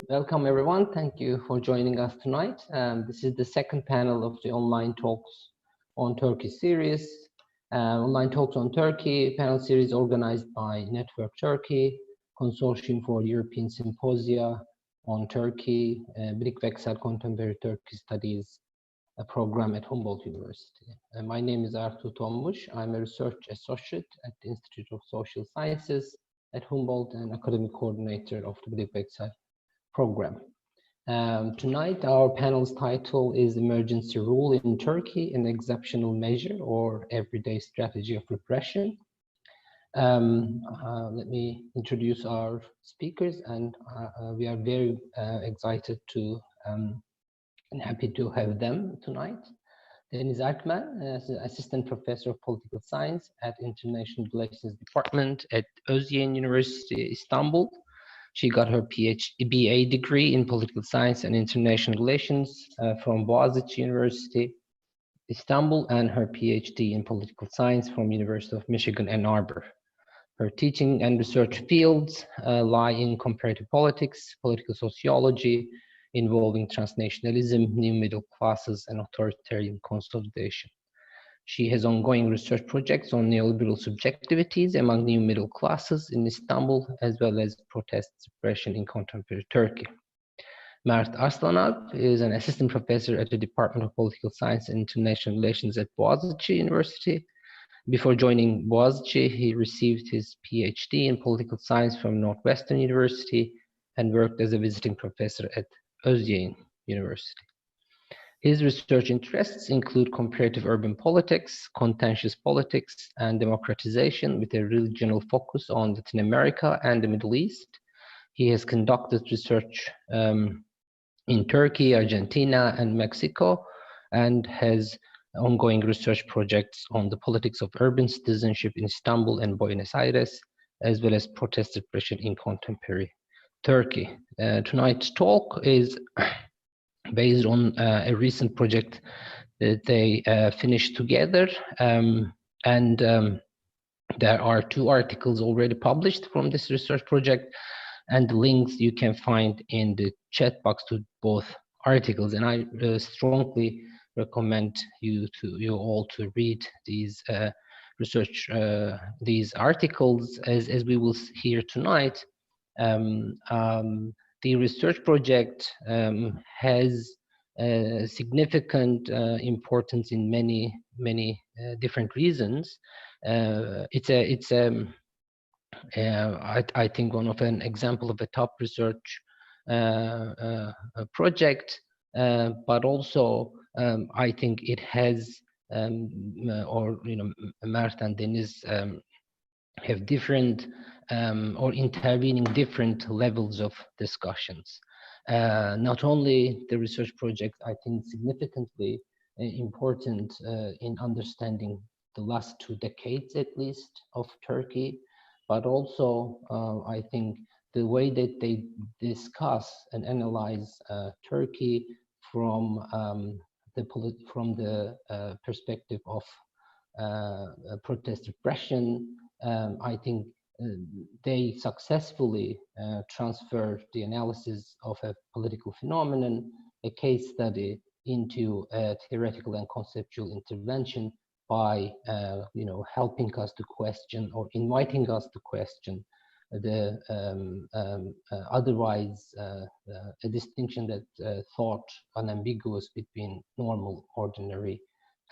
Welcome everyone. Thank you for joining us tonight. This is the second panel of the Online Talks on Turkey series. Online Talks on Turkey panel series organized by Network Turkey, Consortium for European Symposia on Turkey, Birlik Contemporary Turkey Studies, a program at Humboldt University. My name is Ertuğ Tombuş. I'm a research associate at the Institute of Social Sciences at Humboldt and academic coordinator of the Birlik program. Tonight, our panel's title is Emergency Rule in Turkey, an Exceptional Measure or Everyday Strategy of Repression. Let me introduce our speakers, and we are very excited to and happy to have them tonight. Deniz Erkmen, Assistant Professor of Political Science at International Relations Department at Özyeğin University, Istanbul. She got her BA degree in Political Science and International Relations from Boğaziçi University, Istanbul, and her PhD in Political Science from University of Michigan, Ann Arbor. Her teaching and research fields lie in comparative politics, political sociology, involving transnationalism, new middle classes, and authoritarian consolidation. She has ongoing research projects on neoliberal subjectivities among new middle classes in Istanbul, as well as protest suppression in contemporary Turkey. Mert Arslanalp is an assistant professor at the Department of Political Science and International Relations at Boğaziçi University. Before joining Boğaziçi, he received his PhD in political science from Northwestern University and worked as a visiting professor at Özyeğin University. His research interests include comparative urban politics, contentious politics, and democratization with a regional focus on Latin America and the Middle East. He has conducted research in Turkey, Argentina, and Mexico, and has ongoing research projects on the politics of urban citizenship in Istanbul and Buenos Aires, as well as protest repression in contemporary Turkey. Tonight's talk is based on a recent project that they finished together, and there are 2 articles already published from this research project, and the links you can find in the chat box to both articles. And I strongly recommend you all to read these these articles, as we will hear tonight. The research project has significant importance in many different reasons. I think one of an example of a top research project, but also I think it has, Mert and Deniz have different or intervening different levels of discussions. Not only the research project, I think significantly important in understanding the last 2 decades at least of Turkey, but also I think the way that they discuss and analyze Turkey from the perspective of protest repression. I think they successfully transfer the analysis of a political phenomenon, a case study, into a theoretical and conceptual intervention by helping us to question or inviting us to question the otherwise a distinction that thought unambiguous between normal, ordinary,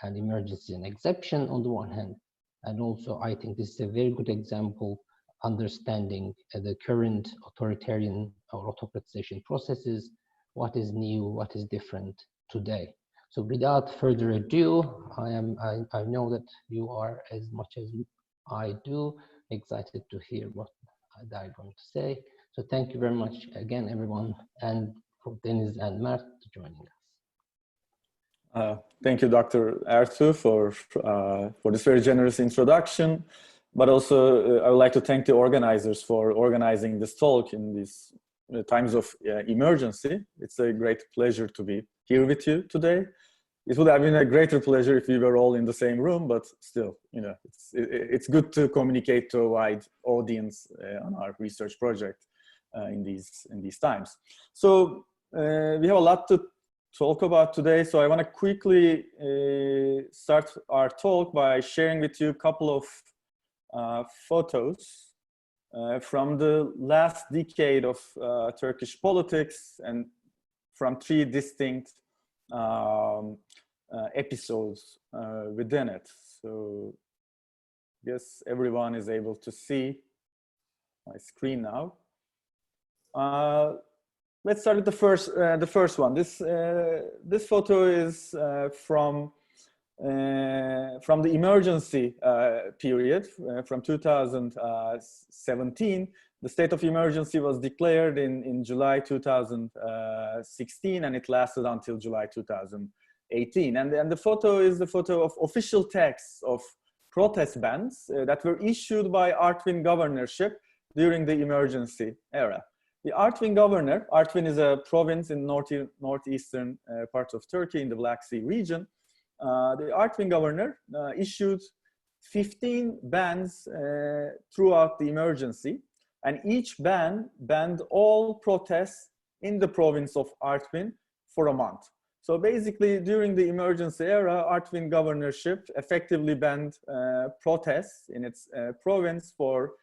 and emergency and exception on the one hand. And also, I think this is a very good example understanding the current authoritarian or autocratization processes, what is new, what is different today. So without further ado, I know that you are, as much as I do, excited to hear what I'm going to say. So thank you very much again, everyone, and for Deniz and Mert joining us. Thank you, Dr. Ertuğ, for this very generous introduction. But also, I would like to thank the organizers for organizing this talk in these times of emergency. It's a great pleasure to be here with you today. It would have been a greater pleasure if we were all in the same room, but still, it's good to communicate to a wide audience on our research project. in these times. So we have a lot to talk about today. So I want to quickly start our talk by sharing with you a couple of photos from the last decade of Turkish politics and from 3 distinct episodes within it. So I guess everyone is able to see my screen now. Let's start with the first one. This photo is from the emergency period from 2017. The state of emergency was declared in July 2016, and it lasted until July 2018. And the photo is the photo of official texts of protest bans that were issued by Artvin governorship during the emergency era. The Artvin governor, Artvin is a province in northeastern part of Turkey in the Black Sea region. The Artvin governor issued 15 bans throughout the emergency, and each ban banned all protests in the province of Artvin for a month. So basically, during the emergency era, Artvin governorship effectively banned protests in its province for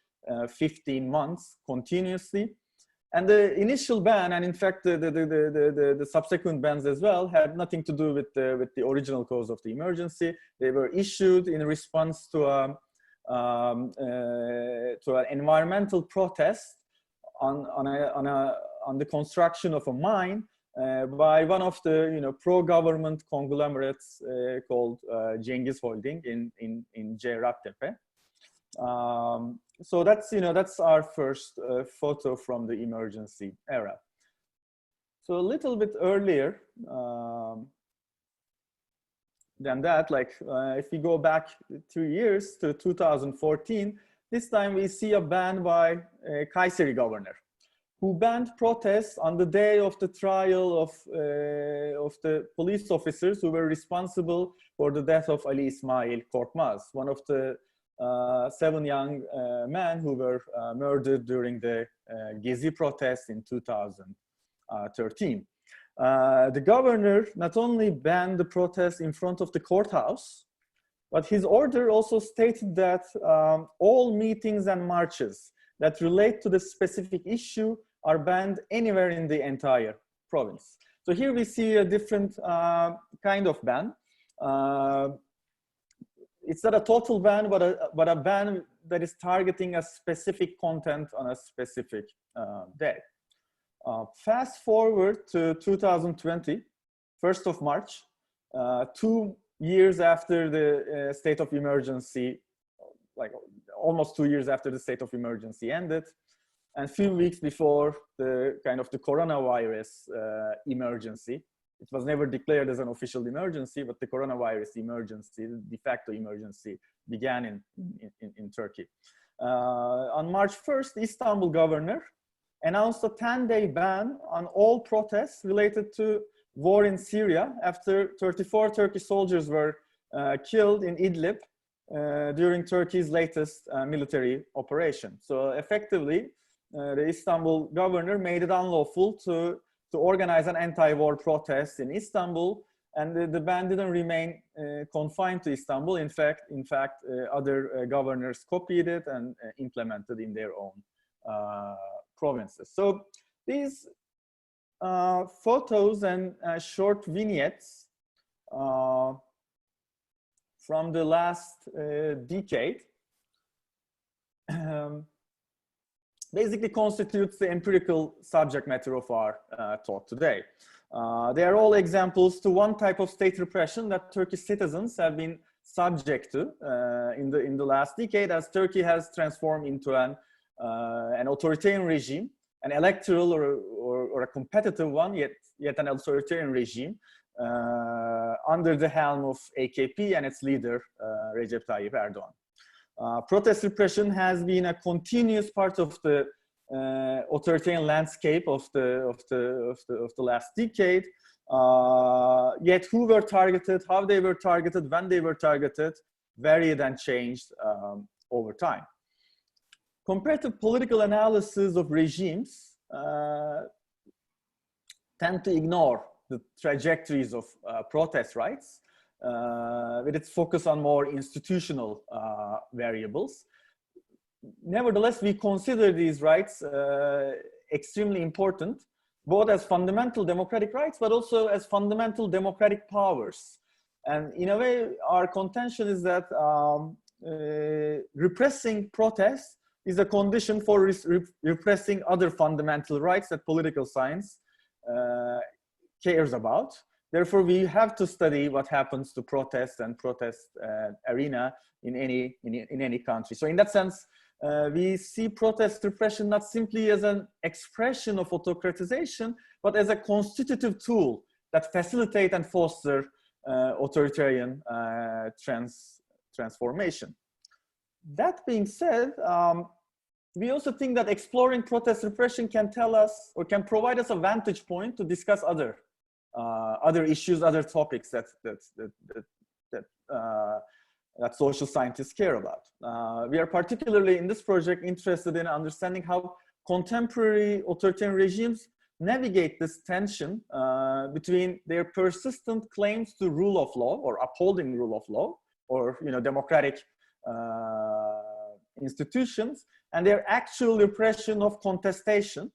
15 months continuously. And the initial ban, and in fact the subsequent bans as well, had nothing to do with the original cause of the emergency. They were issued in response to an environmental protest on the construction of a mine by one of the pro-government conglomerates called Cengiz Holding in Cerrahpaşa. So that's our first photo from the emergency era. So a little bit earlier than that, like if we go back 2 years to 2014, this time we see a ban by Kayseri governor, who banned protests on the day of the trial of the police officers who were responsible for the death of Ali Ismail Korkmaz, one of the 7 young men who were murdered during the Gezi protests in 2013. The governor not only banned the protests in front of the courthouse, but his order also stated that all meetings and marches that relate to the specific issue are banned anywhere in the entire province. So here we see a different kind of ban. It's not a total ban, but a ban that is targeting a specific content on a specific day. Fast forward to 2020, 1st of March, 2 years after the state of emergency, like almost 2 years after the state of emergency ended, and a few weeks before the coronavirus emergency. It was never declared as an official emergency, but the coronavirus emergency, the de facto emergency, began in Turkey. On March 1st, the Istanbul governor announced a 10-day ban on all protests related to war in Syria after 34 Turkish soldiers were killed in Idlib during Turkey's latest military operation. So effectively, the Istanbul governor made it unlawful to organize an anti-war protest in Istanbul, and the ban didn't remain confined to Istanbul. In fact, other governors copied it and implemented in their own provinces. So these photos and short vignettes from the last decade basically constitutes the empirical subject matter of our talk today. They are all examples to one type of state repression that Turkish citizens have been subject to in the last decade, as Turkey has transformed into an authoritarian regime, an electoral or a competitive one, yet an authoritarian regime under the helm of AKP and its leader Recep Tayyip Erdoğan. Protest repression has been a continuous part of the authoritarian landscape of the last decade. Yet who were targeted, how they were targeted, when they were targeted, varied and changed over time. Comparative political analysis of regimes tend to ignore the trajectories of protest rights with its focus on more institutional variables. Nevertheless, we consider these rights extremely important, both as fundamental democratic rights, but also as fundamental democratic powers. And in a way, our contention is that repressing protests is a condition for repressing other fundamental rights that political science cares about. Therefore, we have to study what happens to protest and protest arena in any country. So in that sense, we see protest repression not simply as an expression of autocratization, but as a constitutive tool that facilitate and foster authoritarian transformation. That being said, we also think that exploring protest repression can tell us, or can provide us a vantage point to discuss other issues, other topics that social scientists care about. We are particularly in this project interested in understanding how contemporary authoritarian regimes navigate this tension between their persistent claims to rule of law or upholding rule of law, or democratic institutions, and their actual repression of contestation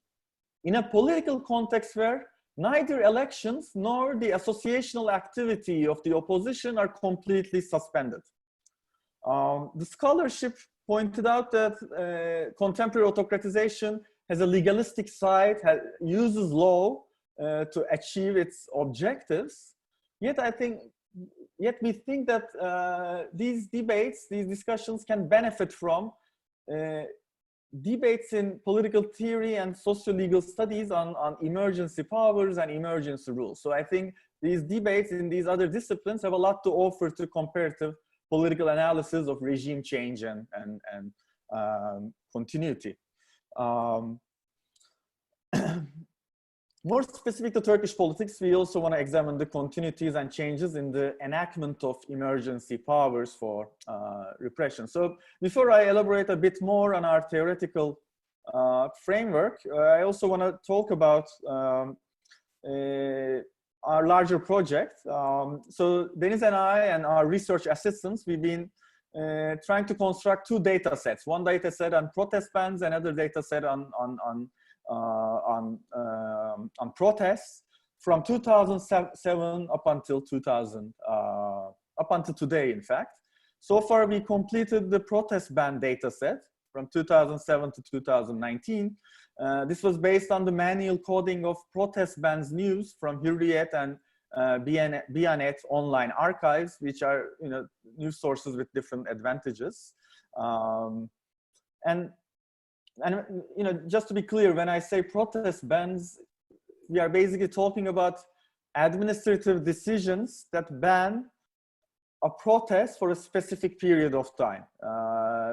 in a political context where neither elections nor the associational activity of the opposition are completely suspended. The scholarship pointed out that contemporary autocratization has a legalistic side, uses law to achieve its objectives. Yet we think that these debates, these discussions can benefit from debates in political theory and socio-legal studies on emergency powers and emergency rules. So I think these debates in these other disciplines have a lot to offer to comparative political analysis of regime change and continuity. More specific to Turkish politics, we also want to examine the continuities and changes in the enactment of emergency powers for repression. So before I elaborate a bit more on our theoretical framework, I also want to talk about our larger project. So Deniz and I and our research assistants, we've been trying to construct two data sets. One data set on protest bans, another data set on protests from 2007 up until today, in fact. So far, we completed the protest ban data set from 2007 to 2019. This was based on the manual coding of protest bans news from Hürriyet and Biyanet online archives, which are news sources with different advantages. And just to be clear, when I say protest bans, we are basically talking about administrative decisions that ban a protest for a specific period of time.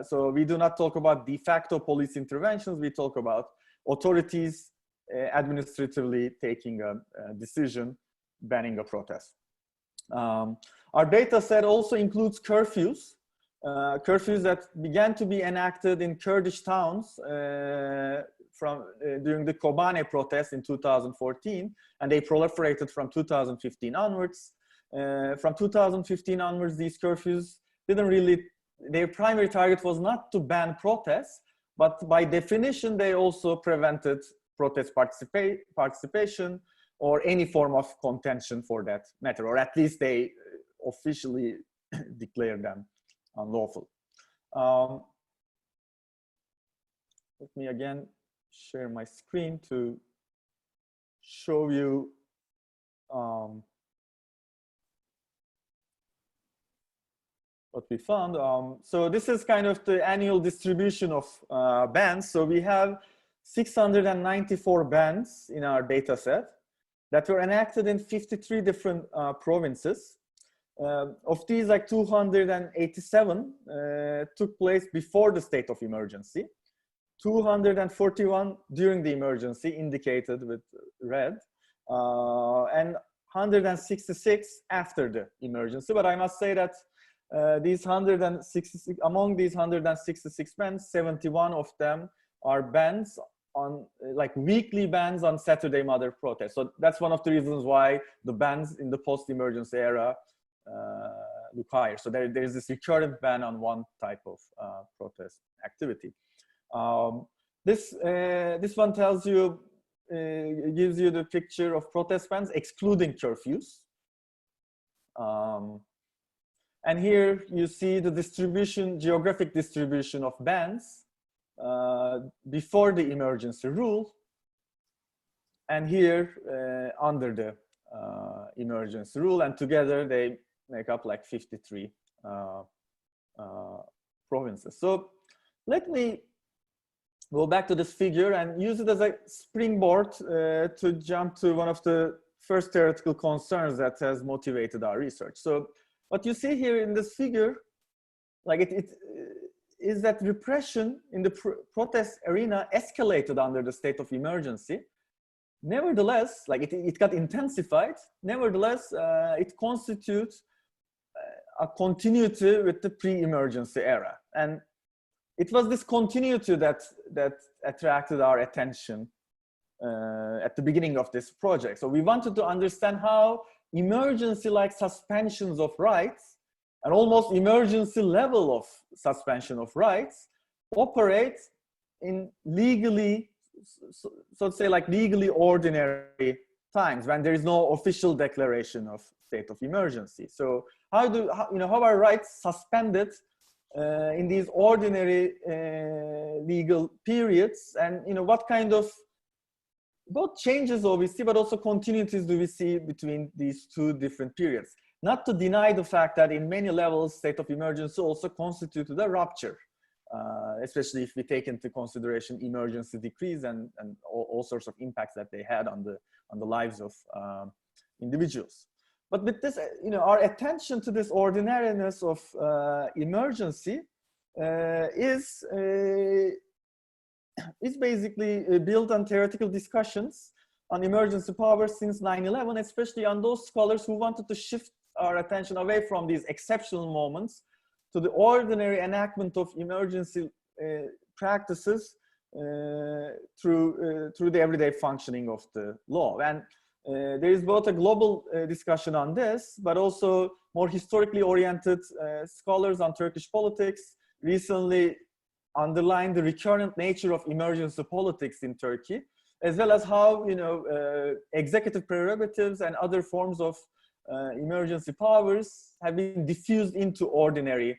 So we do not talk about de facto police interventions. We talk about authorities administratively taking a decision banning a protest. Our data set also includes curfews. Curfews that began to be enacted in Kurdish towns during the Kobane protests in 2014, and they proliferated from 2015 onwards. From 2015 onwards, these curfews their primary target was not to ban protests, but by definition, they also prevented protest participation or any form of contention for that matter, or at least they officially declared them unlawful. Let me again share my screen to show you what we found. So this is kind of the annual distribution of bans. So we have 694 bans in our data set that were enacted in 53 different provinces. Of these, like 287 took place before the state of emergency, 241 during the emergency, indicated with red, and 166 after the emergency. But I must say that among these 166 bans, 71 of them are bans on like weekly bans on Saturday Mother protests. So that's one of the reasons why the bans in the post-emergency era look higher. So there's this recurrent ban on one type of protest activity. This one tells you, gives you the picture of protest bans excluding curfews. And here you see the distribution, geographic distribution of bans before the emergency rule, and here under the emergency rule, and together they make up like 53 provinces. So let me go back to this figure and use it as a springboard to jump to one of the first theoretical concerns that has motivated our research. So what you see here in this figure, like it is that repression in the protest arena escalated under the state of emergency. Nevertheless, like it got intensified. Nevertheless, it constitutes a continuity with the pre-emergency era. And it was this continuity that attracted our attention at the beginning of this project. So we wanted to understand how emergency-like suspensions of rights and almost emergency level of suspension of rights operate in legally, so to say, like legally ordinary times when there is no official declaration of state of emergency. So how are rights suspended in these ordinary legal periods, and what kind of both changes obviously, but also continuities do we see between these two different periods? Not to deny the fact that in many levels, state of emergency also constituted a rupture, especially if we take into consideration emergency decrees and all sorts of impacts that they had on the lives of individuals. But with this, our attention to this ordinariness of emergency is basically built on theoretical discussions on emergency powers since 9/11, especially on those scholars who wanted to shift our attention away from these exceptional moments to the ordinary enactment of emergency practices through the everyday functioning of the law. And there is both a global discussion on this, but also more historically oriented scholars on Turkish politics recently underline the recurrent nature of emergency politics in Turkey, as well as how executive prerogatives and other forms of emergency powers have been diffused into ordinary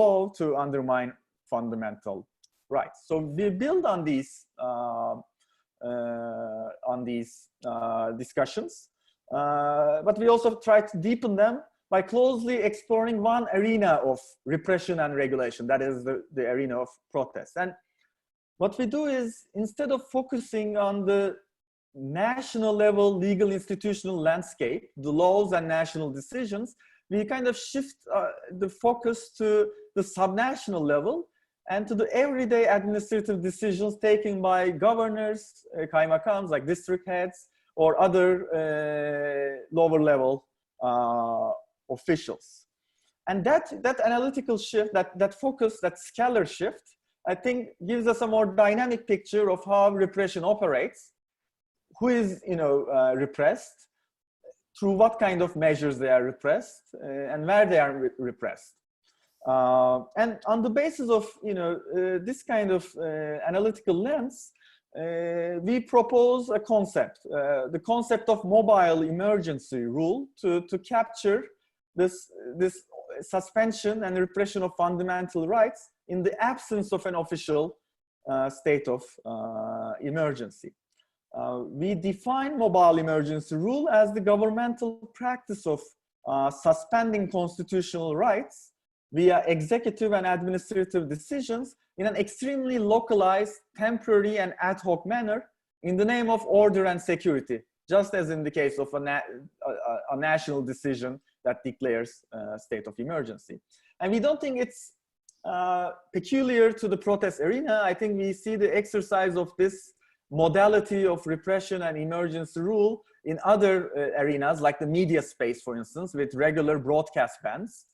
law to undermine fundamental rights. So we build on these discussions, but we also try to deepen them by closely exploring one arena of repression and regulation, that is the arena of protest. And what we do is, instead of focusing on the national level legal institutional landscape, the laws and national decisions, we kind of shift the focus to the subnational level and to the everyday administrative decisions taken by governors, kaymakams, like district heads, or other lower level officials. And that analytical shift, that focus, that scalar shift, I think gives us a more dynamic picture of how repression operates, who is repressed, through what kind of measures they are repressed, and where they are repressed. And on the basis of this kind of analytical lens, we propose a concept, the concept of mobile emergency rule, to capture this suspension and repression of fundamental rights in the absence of an official state of emergency. We define mobile emergency rule as the governmental practice of suspending constitutional rights via executive and administrative decisions in an extremely localized, temporary, and ad hoc manner in the name of order and security, just as in the case of a national decision that declares a state of emergency. And we don't think it's peculiar to the protest arena. I think we see the exercise of this modality of repression and emergency rule in other arenas, like the media space, for instance, with regular broadcast bans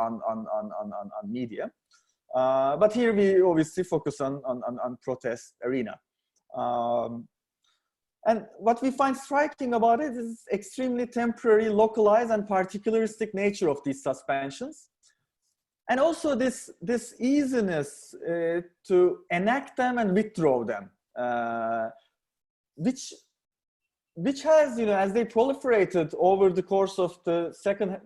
on media. But here we obviously focus on protest arena. And what we find striking about it is extremely temporary, localized, and particularistic nature of these suspensions. And also this easiness to enact them and withdraw them, which has, as they proliferated over the course of the second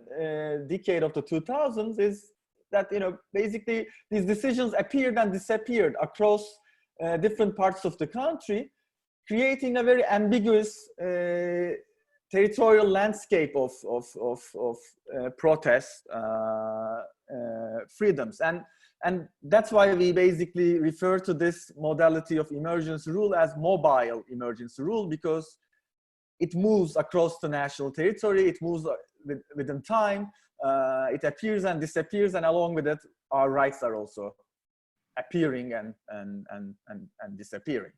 decade of the 2000s, is that, basically these decisions appeared and disappeared across different parts of the country, creating a very ambiguous territorial landscape of protest freedoms. And that's why we basically refer to this modality of emergency rule as mobile emergency rule, because it moves across the national territory, it moves within time, it appears and disappears, and along with it, our rights are also appearing and disappearing.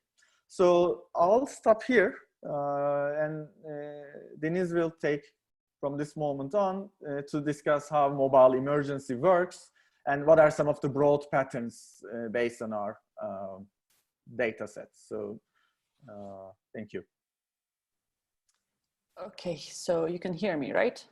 So I'll stop here, and Deniz will take from this moment on to discuss how mobile emergency works and what are some of the broad patterns based on our data sets. So thank you. Okay, so you can hear me, right?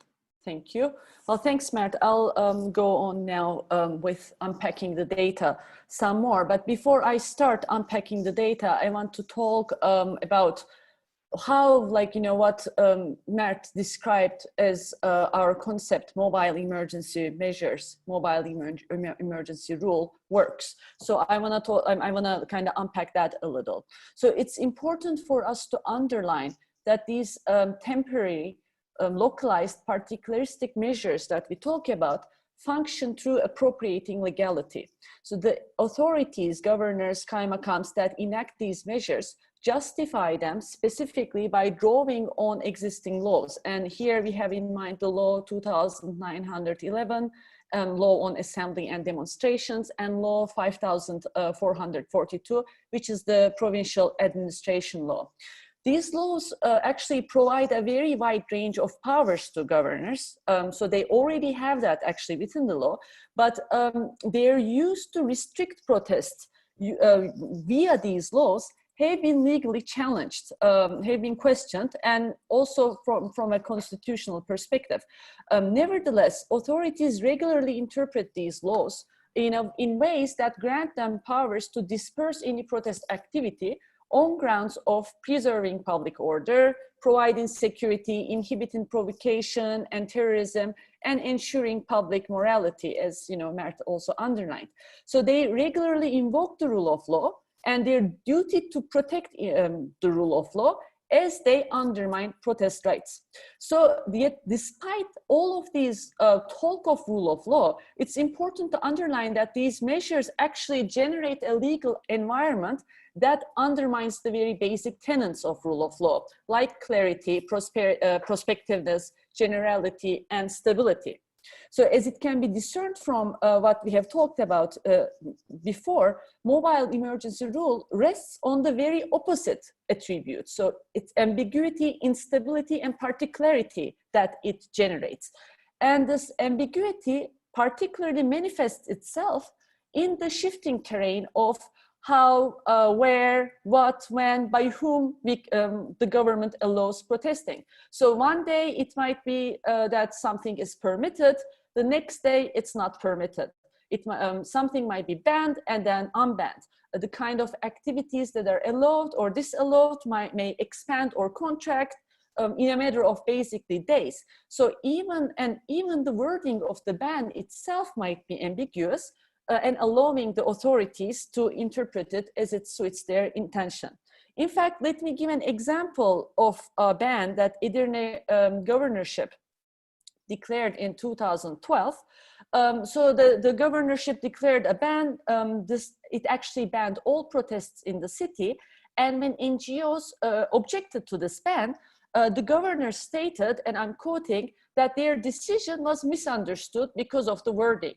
Thank you. Well, thanks, Mert. I'll go on now with unpacking the data some more. But before I start unpacking the data, I want to talk about how, what Mert described as our concept, mobile emergency measures, mobile emergency rule works. So I want to kind of unpack that a little. So it's important for us to underline that these temporary, localized, particularistic measures that we talk about function through appropriating legality. So the authorities, governors, kaymakams that enact these measures justify them specifically by drawing on existing laws. And here we have in mind the law 2911, law on assembly and demonstrations, and law 5442, which is the provincial administration law. These laws actually provide a very wide range of powers to governors. So they already have that actually within the law, but they're used to restrict protests via these laws have been legally challenged, have been questioned, and also from a constitutional perspective. Nevertheless, authorities regularly interpret these laws in ways that grant them powers to disperse any protest activity on grounds of preserving public order, providing security, inhibiting provocation and terrorism, and ensuring public morality, as Mert also underlined. So they regularly invoke the rule of law and their duty to protect the rule of law as they undermine protest rights. So despite all of these talk of rule of law, it's important to underline that these measures actually generate a legal environment that undermines the very basic tenets of rule of law, like clarity, prospectiveness, generality, and stability. So as it can be discerned from what we have talked about before, mobile emergency rule rests on the very opposite attributes. So it's ambiguity, instability, and particularity that it generates. And this ambiguity particularly manifests itself in the shifting terrain of how, where, what, when, by whom the government allows protesting. So one day it might be that something is permitted, the next day it's not permitted. Something might be banned and then unbanned. The kind of activities that are allowed or disallowed may expand or contract in a matter of basically days. So even the wording of the ban itself might be ambiguous, and allowing the authorities to interpret it as it suits their intention. In fact, let me give an example of a ban that Edirne governorship declared in 2012. So the governorship declared a ban. It actually banned all protests in the city. And when NGOs objected to this ban, the governor stated, and I'm quoting, that their decision was misunderstood because of the wording.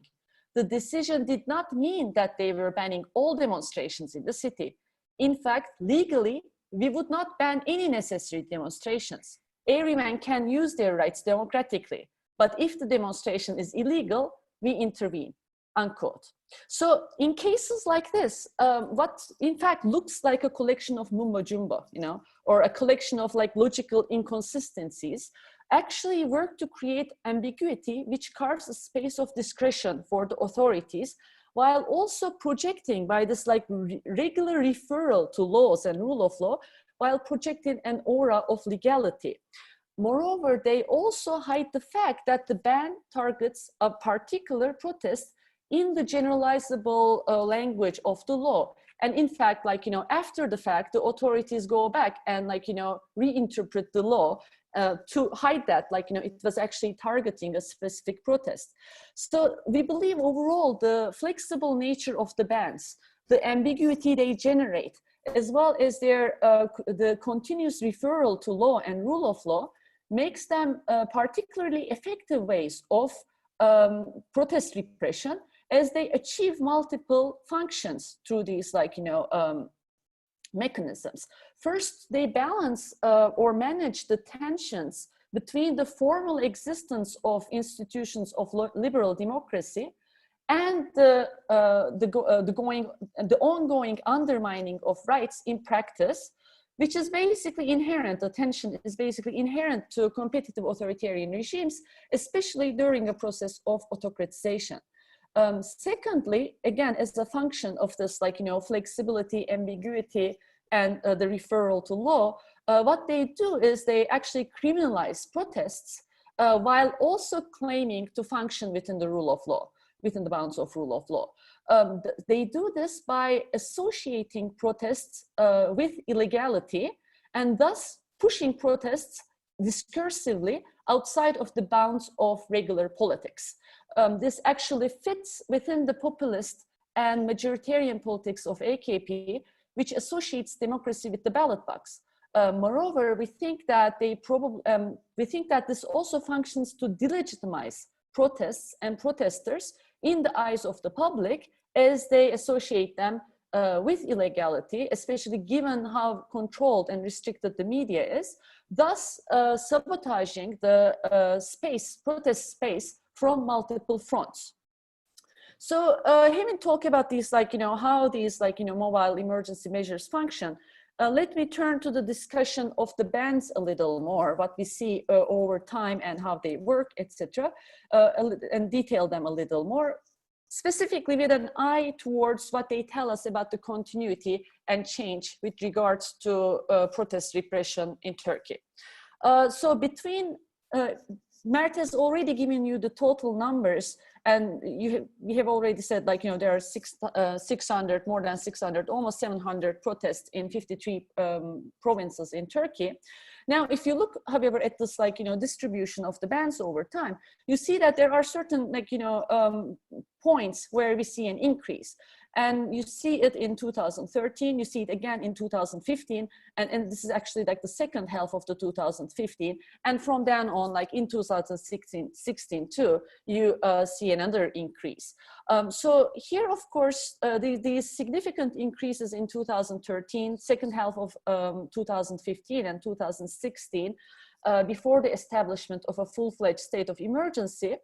The decision did not mean that they were banning all demonstrations in the city. In fact, legally, we would not ban any necessary demonstrations. Everyone can use their rights democratically, but if the demonstration is illegal, we intervene, unquote. So in cases like this, what in fact looks like a collection of mumbo jumbo, you know, or a collection of like logical inconsistencies, actually work to create ambiguity, which carves a space of discretion for the authorities, while also projecting by this like regular referral to laws and rule of law, while projecting an aura of legality. Moreover, they also hide the fact that the ban targets a particular protest in the generalizable language of the law. And in fact, like, you know, after the fact, the authorities go back and like, you know, reinterpret the law to hide that, like, you know, it was actually targeting a specific protest. So we believe overall the flexible nature of the bans, the ambiguity they generate, as well as their the continuous referral to law and rule of law, makes them particularly effective ways of protest repression, as they achieve multiple functions through these, like, you know, mechanisms. First, they balance or manage the tensions between the formal existence of institutions of liberal democracy and the ongoing undermining of rights in practice, which is basically inherent. The tension is basically inherent to competitive authoritarian regimes, especially during a process of autocratization. Secondly, again, as a function of this, like, you know, flexibility, ambiguity, and the referral to law, what they do is they actually criminalize protests while also claiming to function within the rule of law, within the bounds of rule of law. They do this by associating protests with illegality and thus pushing protests discursively outside of the bounds of regular politics. This actually fits within the populist and majoritarian politics of AKP, which associates democracy with the ballot box. Moreover, we think that this also functions to delegitimize protests and protesters in the eyes of the public, as they associate them with illegality, especially given how controlled and restricted the media is, thus sabotaging the protest space from multiple fronts. So having talked about these, like, you know, how these, like, you know, mobile emergency measures function, let me turn to the discussion of the bans a little more, what we see over time and how they work, etc., and detail them a little more, specifically with an eye towards what they tell us about the continuity and change with regards to protest repression in Turkey. So between, Mert has already given you the total numbers, and we have already said, like, you know, there are 600, more than 600, almost 700 protests in 53 provinces in Turkey. Now, if you look, however, at this, like, you know, distribution of the bans over time, you see that there are certain, like, you know, points where we see an increase. And you see it in 2013, you see it again in 2015, and this is actually like the second half of the 2015. And from then on, like in 2016 too, you see another increase. So here, of course, these significant increases in 2013, second half of 2015 and 2016, before the establishment of a full-fledged state of emergency,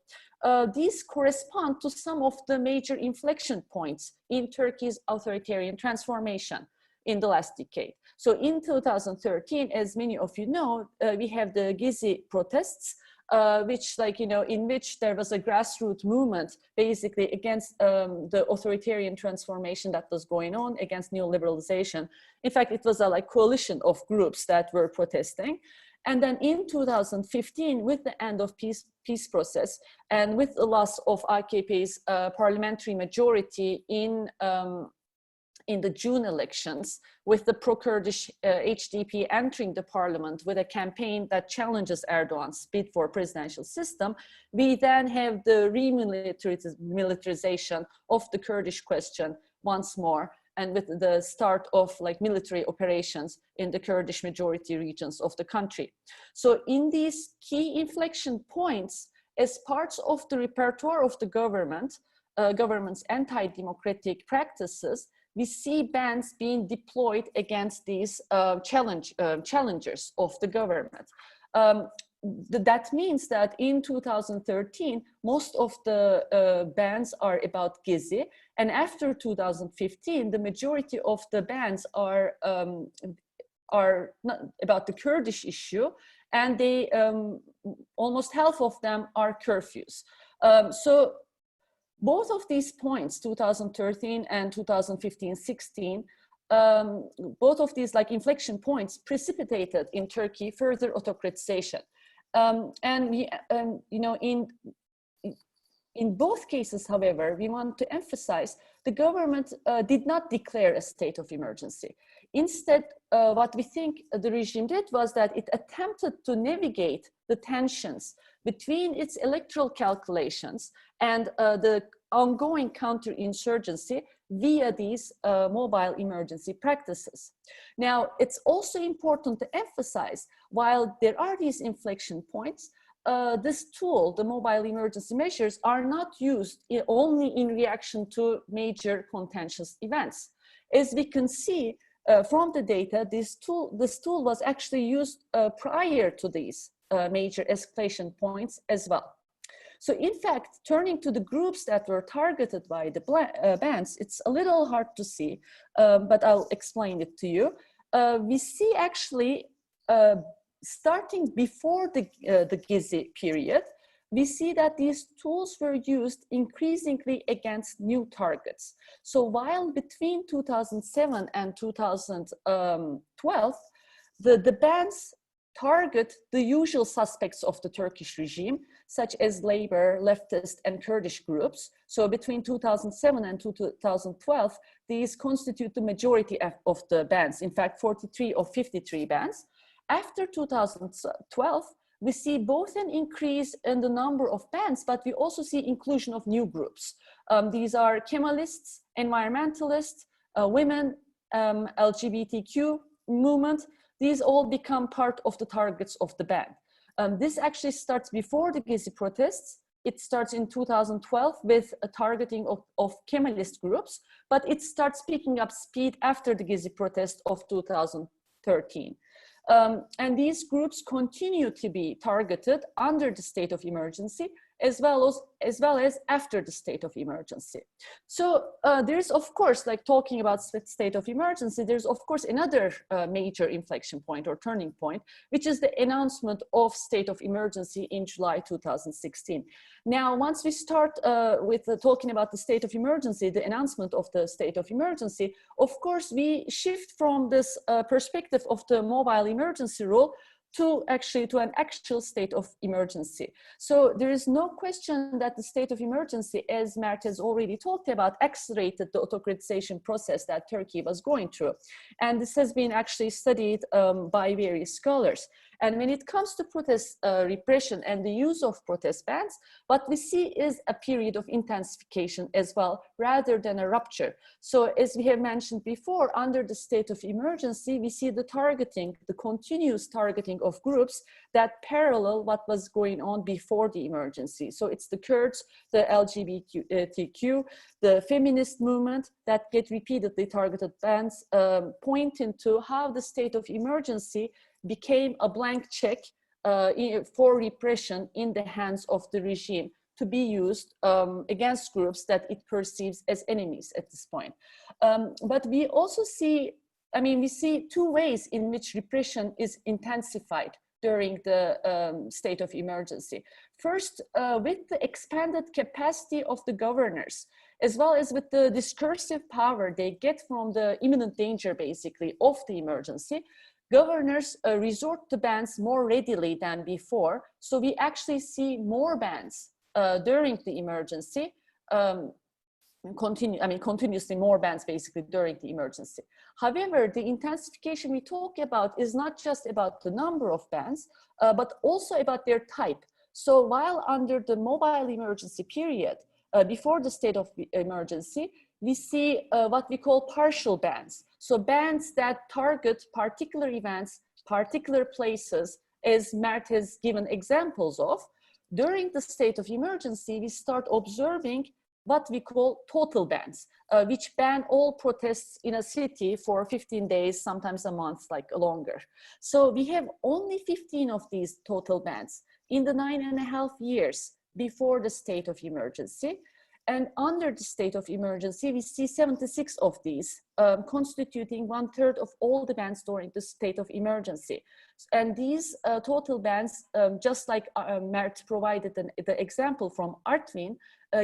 these correspond to some of the major inflection points in Turkey's authoritarian transformation in the last decade. So in 2013, as many of you know, we have the Gezi protests, which, like, you know, in which there was a grassroots movement basically against the authoritarian transformation that was going on, against neoliberalization. In fact, it was a like coalition of groups that were protesting. And then in 2015, with the end of peace process and with the loss of AKP's parliamentary majority in the June elections, with the pro-Kurdish HDP entering the parliament with a campaign that challenges Erdogan's bid for presidential system, we then have the remilitarization of the Kurdish question once more, and with the start of like military operations in the Kurdish majority regions of the country. So in these key inflection points, as parts of the repertoire of the government's anti-democratic practices, we see bans being deployed against these challengers of the government. that means that in 2013, most of the bans are about Gezi, and after 2015, the majority of the bans are not about the Kurdish issue, and they almost half of them are curfews. So both of these points, 2013 and 2015-16, both of these like inflection points precipitated in Turkey further autocratization. And we, you know, in both cases, however, we want to emphasize the government did not declare a state of emergency. Instead, what we think the regime did was that it attempted to navigate the tensions between its electoral calculations and the ongoing counterinsurgency via these mobile emergency practices. Now, it's also important to emphasize, while there are these inflection points, this tool, the mobile emergency measures, are not used only in reaction to major contentious events. As we can see from the data, this tool was actually used prior to these major escalation points as well. So in fact, turning to the groups that were targeted by the bans, it's a little hard to see, but I'll explain it to you. We see actually, starting before the Gezi period, we see that these tools were used increasingly against new targets. So while between 2007 and 2012, the bans target the usual suspects of the Turkish regime, such as labor, leftist, and Kurdish groups. So between 2007 and 2012, these constitute the majority of the bans, in fact, 43 of 53 bans. After 2012, we see both an increase in the number of bans, but we also see inclusion of new groups. These are Kemalists, environmentalists, women, LGBTQ movement. These all become part of the targets of the ban. This actually starts before the Gezi protests. It starts in 2012 with a targeting of Kemalist groups, but it starts picking up speed after the Gezi protest of 2013. And these groups continue to be targeted under the state of emergency, as well as after the state of emergency. So there's, of course, like talking about state of emergency, there's of course another major inflection point or turning point, which is the announcement of state of emergency in July 2016. Now, once we start with talking about the state of emergency, the announcement of the state of emergency, of course, we shift from this perspective of the mobile emergency rule to an actual state of emergency. So there is no question that the state of emergency, as Mert has already talked about, accelerated the autocratization process that Turkey was going through. And this has been actually studied by various scholars. And when it comes to protest repression and the use of protest bans, what we see is a period of intensification as well, rather than a rupture. So as we have mentioned before, under the state of emergency, we see the targeting, the continuous targeting of groups that parallel what was going on before the emergency. So it's the Kurds, the LGBTQ, the feminist movement that get repeatedly targeted bans, pointing to how the state of emergency became a blank check for repression in the hands of the regime to be used against groups that it perceives as enemies at this point. But we also see, we see two ways in which repression is intensified during the state of emergency. First, with the expanded capacity of the governors, as well as with the discursive power they get from the imminent danger, basically, of the emergency, governors resort to bans more readily than before. So we actually see more bans during the emergency, continuously more bans basically during the emergency. However, the intensification we talk about is not just about the number of bans, but also about their type. So while under the mobile emergency period, before the state of emergency, we see what we call partial bans. So bans that target particular events, particular places, as Mert has given examples of. During the state of emergency, we start observing what we call total bans, which ban all protests in a city for 15 days, sometimes a month, like longer. So we have only 15 of these total bans in the 9.5 years before the state of emergency. And under the state of emergency, we see 76 of these, constituting 1/3 of all the bans during the state of emergency. And these total bans, just like Mert provided the example from Artvin,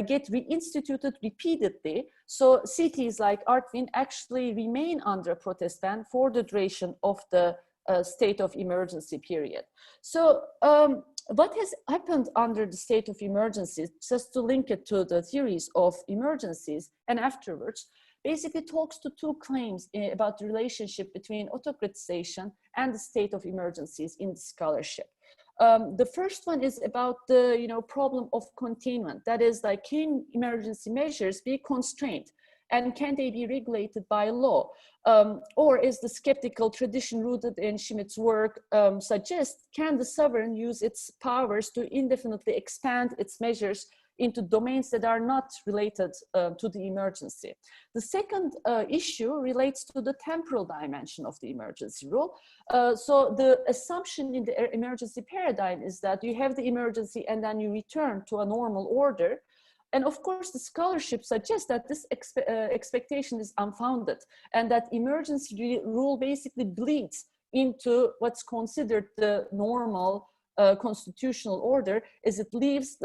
get reinstituted repeatedly. So cities like Artvin actually remain under a protest ban for the duration of the state of emergency period. So what has happened under the state of emergency, just to link it to the theories of emergencies and afterwards, basically talks to two claims about the relationship between autocratization and the state of emergencies in the scholarship. The first one is about the problem of containment. That is, like, can emergency measures be constrained? And can they be regulated by law? Or is the skeptical tradition rooted in Schmidt's work suggest, can the sovereign use its powers to indefinitely expand its measures into domains that are not related to the emergency? The second issue relates to the temporal dimension of the emergency rule. So the assumption in the emergency paradigm is that you have the emergency and then you return to a normal order. And of course, the scholarship suggests that this expectation is unfounded and that emergency rule basically bleeds into what's considered the normal constitutional order, as it leaves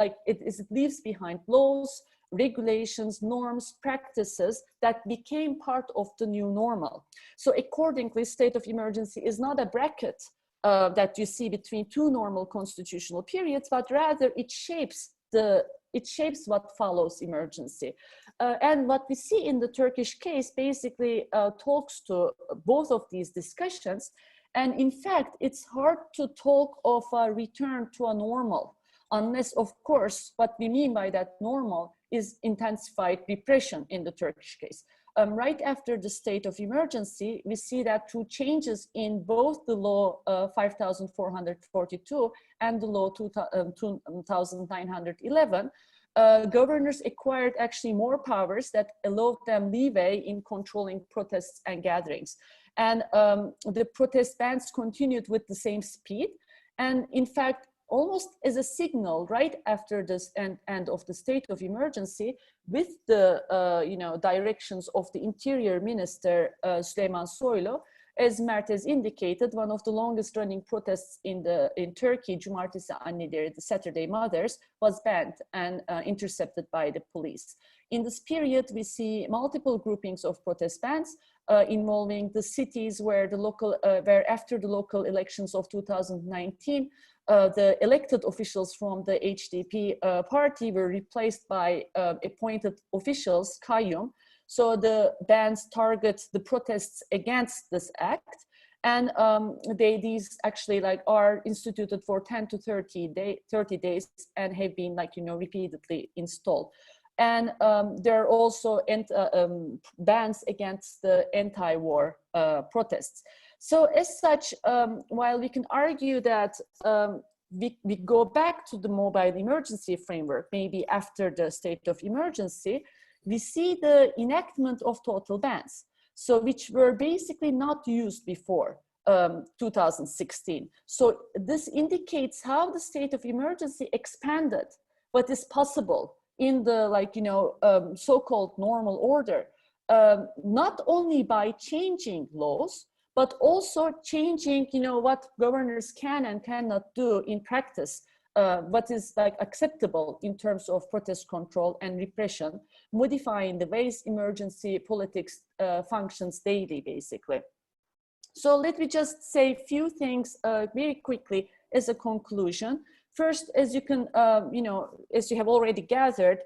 behind laws, regulations, norms, practices that became part of the new normal. So accordingly, state of emergency is not a bracket that you see between two normal constitutional periods, but rather it shapes what follows emergency. And what we see in the Turkish case basically talks to both of these discussions. And in fact, it's hard to talk of a return to a normal, unless, of course, what we mean by that normal is intensified repression in the Turkish case. Right after the state of emergency, we see that through changes in both the law 5442 and the law 2911, governors acquired actually more powers that allowed them leeway in controlling protests and gatherings. And the protest bans continued with the same speed. And in fact, almost as a signal right after this end of the state of emergency, with the directions of the Interior Minister Süleyman Soylu, as Mert has indicated, one of the longest running protests in Turkey, Cumartesi Anneleri, the Saturday Mothers, was banned and intercepted by the police. In this period, we see multiple groupings of protest bans involving the cities where after the local elections of 2019, the elected officials from the HDP party were replaced by appointed officials, kayyum. So the bans target the protests against this act, and these actually are instituted for 10 to 30 days and have been repeatedly installed. And there are also bans against the anti-war protests. So as such, while we can argue that we go back to the mobile emergency framework, maybe after the state of emergency, we see the enactment of total bans, so which were basically not used before 2016. So this indicates how the state of emergency expanded what is possible in the so-called normal order, not only by changing laws, but also changing what governors can and cannot do in practice, what is acceptable in terms of protest control and repression, modifying the ways emergency politics functions daily, basically. So let me just say a few things very quickly as a conclusion. First, as you can, as you have already gathered,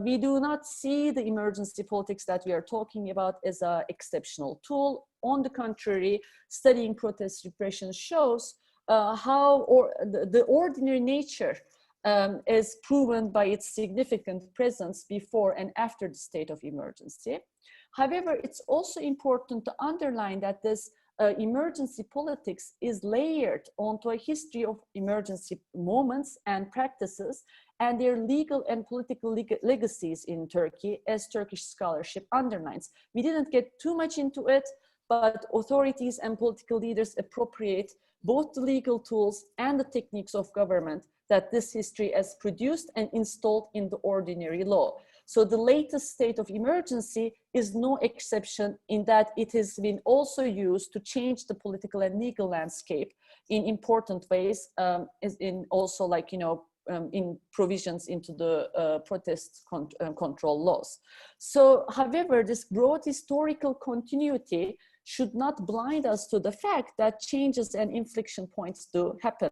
we do not see the emergency politics that we are talking about as an exceptional tool. On the contrary, studying protest repression shows how the ordinary nature is proven by its significant presence before and after the state of emergency. However, it's also important to underline that this emergency politics is layered onto a history of emergency moments and practices and their legal and political legacies in Turkey, as Turkish scholarship underlines. We didn't get too much into it, but authorities and political leaders appropriate both the legal tools and the techniques of government that this history has produced and installed in the ordinary law. So the latest state of emergency is no exception in that it has been also used to change the political and legal landscape in important ways, in also like, you know, in provisions into the protest control laws. So, however, this broad historical continuity should not blind us to the fact that changes and inflection points do happen,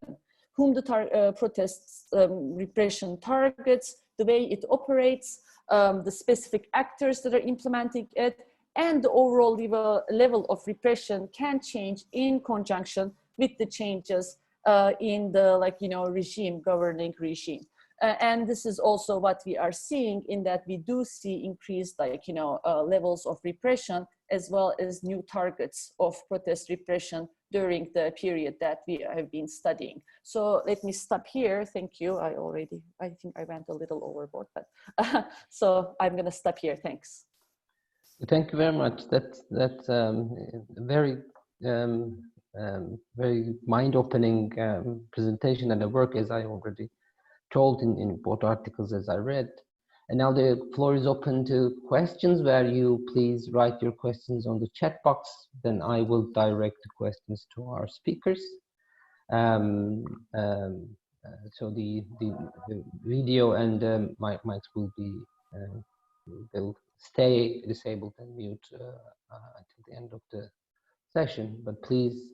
whom the protests repression targets, the way it operates, the specific actors that are implementing it, and the overall level of repression can change in conjunction with the changes in the, like, you know, regime, governing regime. And this is also what we are seeing, in that we do see increased, like, you know, levels of repression, as well as new targets of protest repression during the period that we have been studying. So let me stop here. Thank you. I think I went a little overboard, but so I'm gonna stop here. Thanks. Thank you very much. That's very very mind-opening presentation and the work, as I already told in both articles as I read. And now the floor is open to questions, where you please write your questions on the chat box. Then I will direct the questions to our speakers. So the video and mics will be will stay disabled and mute until the end of the session. But please,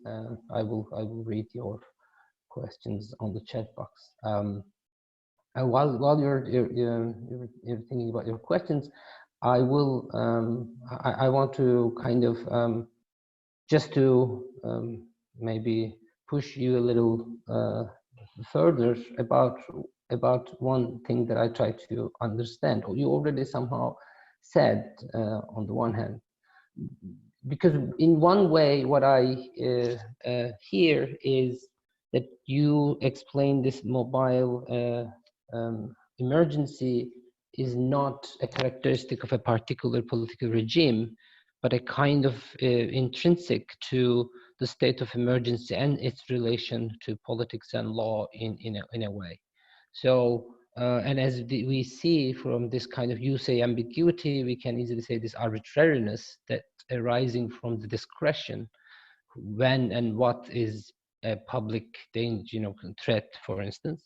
I will read your questions on the chat box. While you're thinking about your questions, I will I want to kind of just to maybe push you a little further about one thing that I try to understand, or you already somehow said on the one hand, because in one way what I hear is that you explain this mobile emergency is not a characteristic of a particular political regime, but a kind of intrinsic to the state of emergency and its relation to politics and law in a way. So, and as we see from this kind of, you say, ambiguity, we can easily say this arbitrariness that arising from the discretion when and what is a public danger, you know, threat, for instance.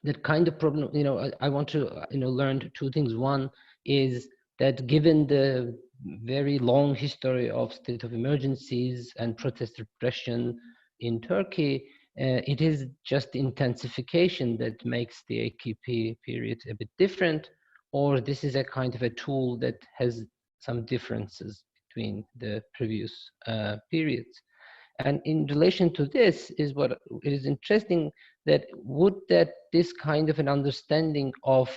That kind of problem, you know, I want to, you know, learn two things. One is that given the very long history of state of emergencies and protest repression in Turkey, it is just intensification that makes the AKP period a bit different, or this is a kind of a tool that has some differences between the previous periods. And in relation to this is what it is interesting, that would that this kind of an understanding of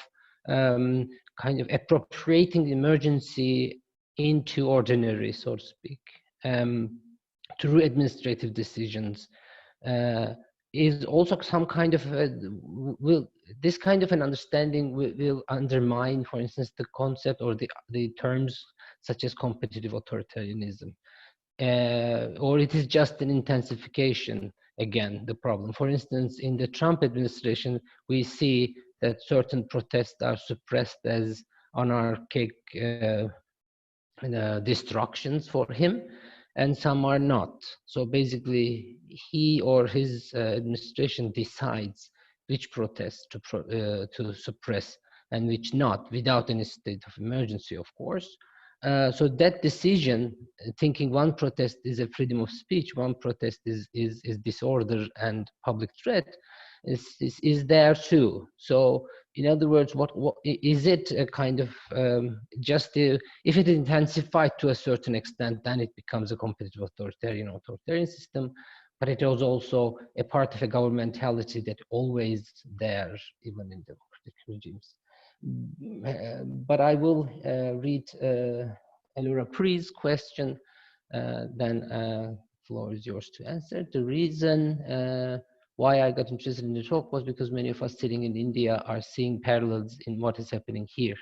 kind of appropriating the emergency into ordinary, so to speak, through administrative decisions, is also some kind of this kind of an understanding will undermine, for instance, the concept or the terms such as competitive authoritarianism. Or it is just an intensification, again, the problem. For instance, in the Trump administration, we see that certain protests are suppressed as anarchic destructions for him, and some are not. So basically, he or his administration decides which protests to suppress and which not, without any state of emergency, of course. So that decision, thinking one protest is a freedom of speech, one protest is disorder and public threat, is there too. So in other words, what is it a kind of if it intensified to a certain extent, then it becomes a competitive authoritarian system, but it was also a part of a governmentality that always there, even in democratic regimes. But I will read Elora Pri's question then floor is yours to answer. The reason why I got interested in the talk was because many of us sitting in India are seeing parallels in what is happening here.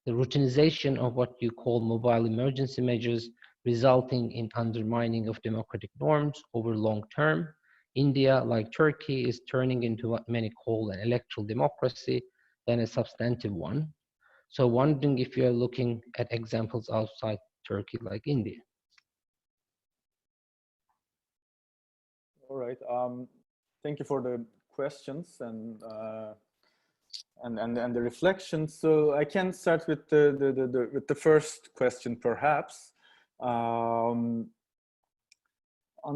The routinization of what you call mobile emergency measures resulting in undermining of democratic norms over long term. India, like Turkey, is turning into what many call an electoral democracy than a substantive one. So wondering if you're looking at examples outside Turkey like India. All right. Thank you for the questions and the reflections. So I can start with the first question, perhaps, on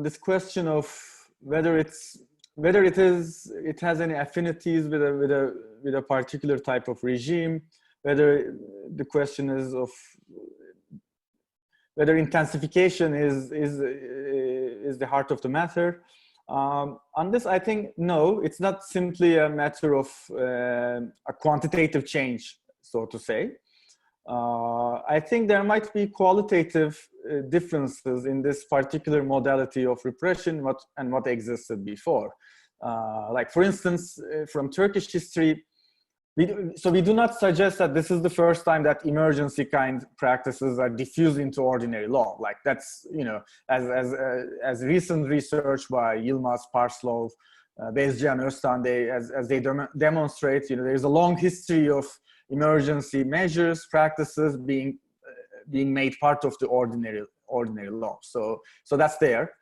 this question of whether it has any affinities with a particular type of regime, whether the question is of whether intensification is the heart of the matter. On this, I think, no, it's not simply a matter of a quantitative change, so to say. I think there might be qualitative differences in this particular modality of repression and what existed before. Like, for instance, from Turkish history, we do not suggest that this is the first time that emergency kind practices are diffused into ordinary law. Like, that's, you know, as recent research by Yilmaz, Parslov, Bezcan, Öztan, as they demonstrate, you know, there's a long history of emergency measures, practices being made part of the ordinary law. So that's there.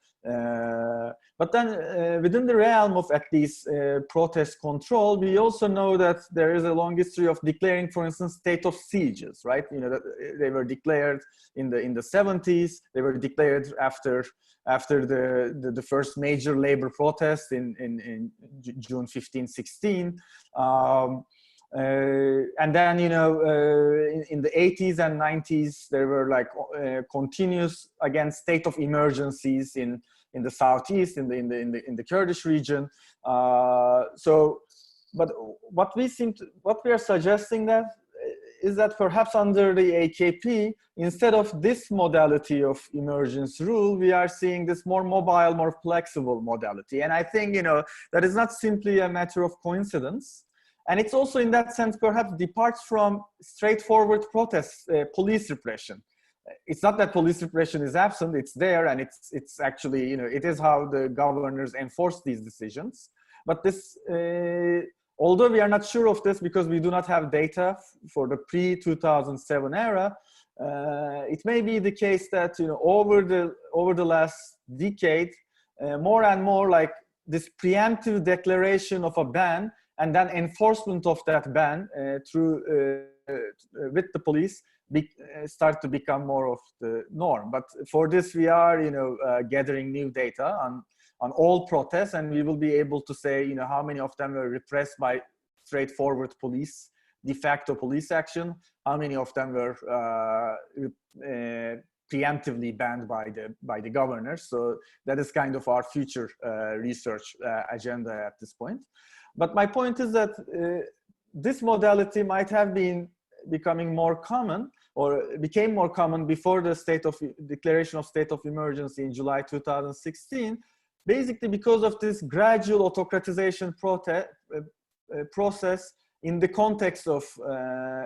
But then within the realm of at least protest control, we also know that there is a long history of declaring, for instance, state of sieges, right? You know, that they were declared in the 70s. They were declared after the first major labor protest in June 15, 16. And then, you know, in the 80s and 90s, there were like continuous, again, state of emergencies in the southeast, in the Kurdish region. But what we are suggesting is that perhaps under the AKP, instead of this modality of emergency rule, we are seeing this more mobile, more flexible modality. And I think, you know, that is not simply a matter of coincidence. And it's also, in that sense, perhaps departs from straightforward protest, police repression. It's not that police repression is absent, it's there, and it's actually, you know, it is how the governors enforce these decisions. But this, although we are not sure of this because we do not have data for the pre-2007 era, it may be the case that, you know, over the last decade, more and more like this preemptive declaration of a ban and then enforcement of that ban through with the police start to become more of the norm. But for this, we are, you know, gathering new data on all protests, and we will be able to say, you know, how many of them were repressed by straightforward police, de facto police action, how many of them were preemptively banned by the governors. So that is kind of our future research agenda at this point. But my point is that this modality might have been becoming more common, or became more common before the declaration of state of emergency in July 2016, basically because of this gradual autocratization process in the context of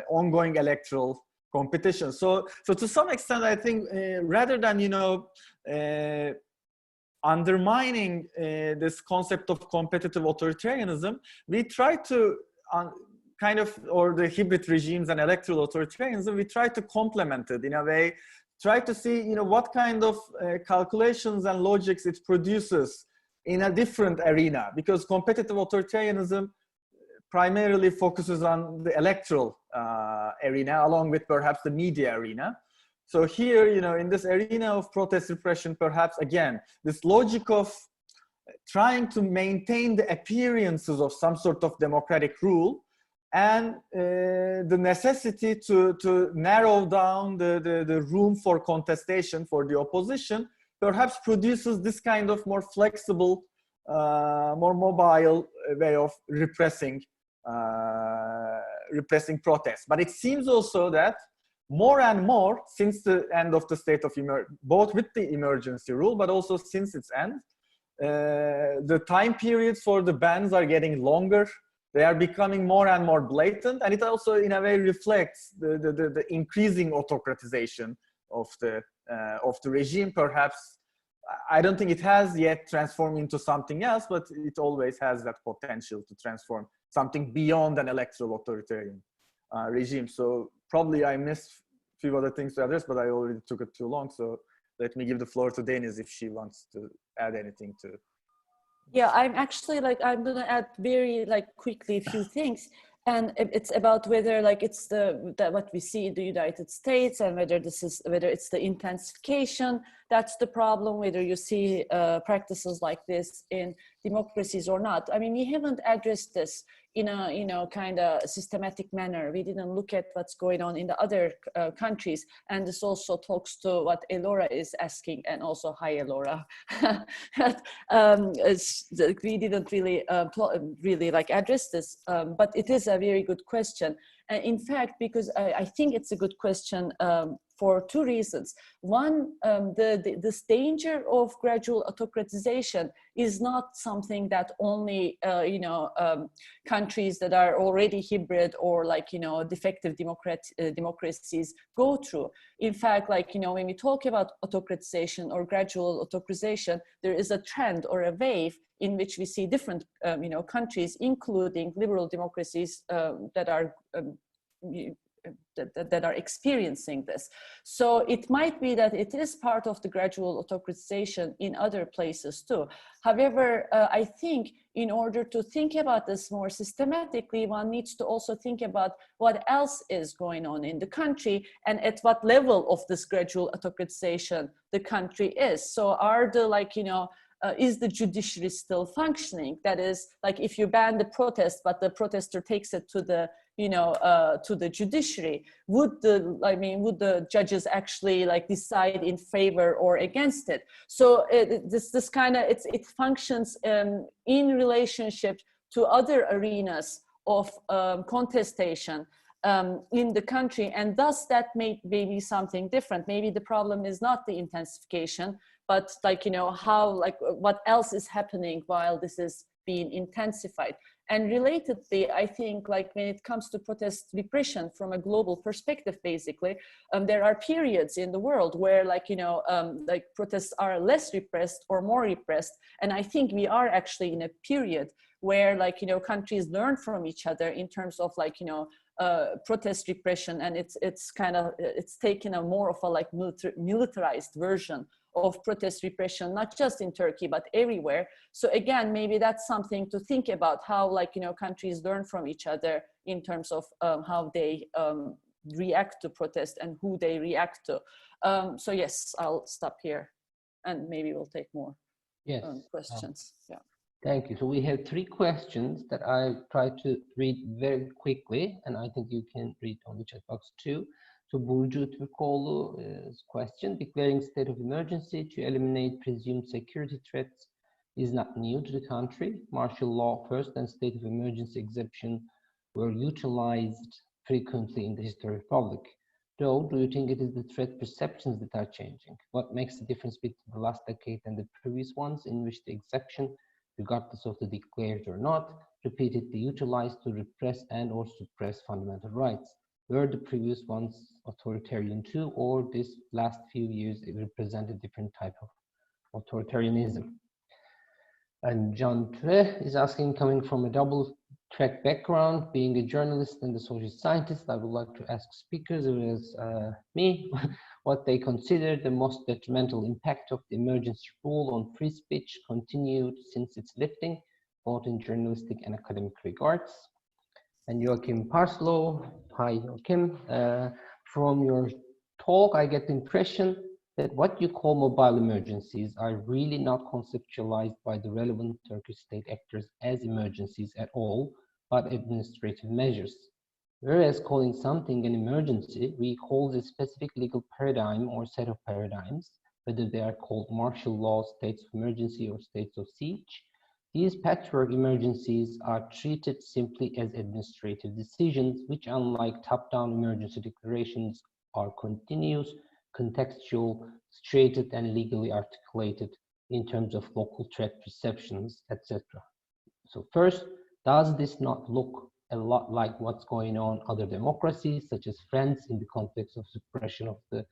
ongoing electoral competition. So to some extent, I think rather than, you know, undermining this concept of competitive authoritarianism, we try to kind of, or the hybrid regimes and electoral authoritarianism, we try to complement it in a way, try to see, you know, what kind of calculations and logics it produces in a different arena, because competitive authoritarianism primarily focuses on the electoral arena, along with perhaps the media arena. So here, you know, in this arena of protest repression, perhaps again, this logic of trying to maintain the appearances of some sort of democratic rule, and the necessity to narrow down the room for contestation for the opposition, perhaps produces this kind of more flexible, more mobile way of repressing protests. But it seems also that more and more since the end of the state of emergency, both with the emergency rule, but also since its end, the time periods for the bans are getting longer. They are becoming more and more blatant, and it also in a way reflects the increasing autocratization of the regime. Perhaps, I don't think it has yet transformed into something else, but it always has that potential to transform something beyond an electoral authoritarian regime. So probably I missed a few other things to address, but I already took it too long. So let me give the floor to Deniz if she wants to add anything to. Yeah, I'm actually I'm gonna add very quickly a few things, and it's about whether it's what we see in the United States, and whether it's the intensification that's the problem, whether you see practices like this in democracies or not. I mean, we haven't addressed this in a kind of systematic manner. We didn't look at what's going on in the other countries, and this also talks to what Elora is asking, and also hi Elora. We didn't really address this, but it is a very good question. And in fact, because I think it's a good question for two reasons. One, this danger of gradual autocratization is not something that only countries that are already hybrid or defective democracies go through. In fact, when we talk about autocratization or gradual autocratization, there is a trend or a wave in which we see different countries, including liberal democracies that are experiencing this. So it might be that it is part of the gradual autocratization in other places too. However, I think in order to think about this more systematically, one needs to also think about what else is going on in the country and at what level of this gradual autocratization the country is. So are the is the judiciary still functioning? That is, if you ban the protest, but the protester takes it to the to the judiciary, would the judges actually decide in favor or against it? So this kind of it functions in relationship to other arenas of contestation in the country, and thus that may be something different. Maybe the problem is not the intensification, but what else is happening while this is being intensified. And relatedly, I think when it comes to protest repression from a global perspective, basically, there are periods in the world where protests are less repressed or more repressed. And I think we are actually in a period where countries learn from each other in terms of protest repression, and it's taken a more of a militarized version of protest repression, not just in Turkey, but everywhere. So again, maybe that's something to think about, how countries learn from each other in terms of how they react to protest and who they react to. So yes, I'll stop here and maybe we'll take more questions. Yeah. Thank you. So we have 3 questions that I try to read very quickly, and I think you can read on the chat box too. So Burcu Türkoğlu's question: declaring state of emergency to eliminate presumed security threats is not new to the country. Martial law first and state of emergency exception were utilized frequently in the history of the Republic. Though, do you think it is the threat perceptions that are changing? What makes the difference between the last decade and the previous ones, in which the exception, regardless of the declared or not, repeatedly utilized to repress and or suppress fundamental rights? Were the previous ones authoritarian too, or this last few years it represented different type of authoritarianism? And John Tre is asking, coming from a double track background, being a journalist and a social scientist, I would like to ask speakers, as me, what they consider the most detrimental impact of the emergency rule on free speech continued since its lifting, both in journalistic and academic regards. And Joachim Parslow, hi Joachim, from your talk I get the impression that what you call mobile emergencies are really not conceptualized by the relevant Turkish state actors as emergencies at all, but administrative measures. Whereas calling something an emergency recalls a specific legal paradigm or set of paradigms, whether they are called martial law, states of emergency, or states of siege. These patchwork emergencies are treated simply as administrative decisions, which, unlike top-down emergency declarations, are continuous, contextual, stated, and legally articulated in terms of local threat perceptions, etc. So first, does this not look a lot like what's going on in other democracies, such as France, in the context of suppression of the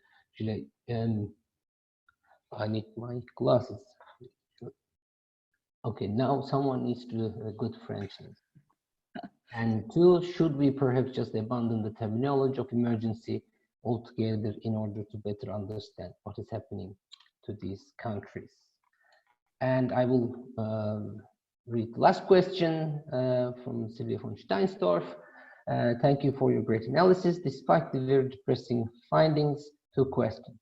I need my glasses. Okay, now someone needs to do a good French. And two, should we perhaps just abandon the terminology of emergency altogether in order to better understand what is happening to these countries? And I will read the last question from Sylvia von Steinsdorf. Thank you for your great analysis. Despite the very depressing findings, two questions.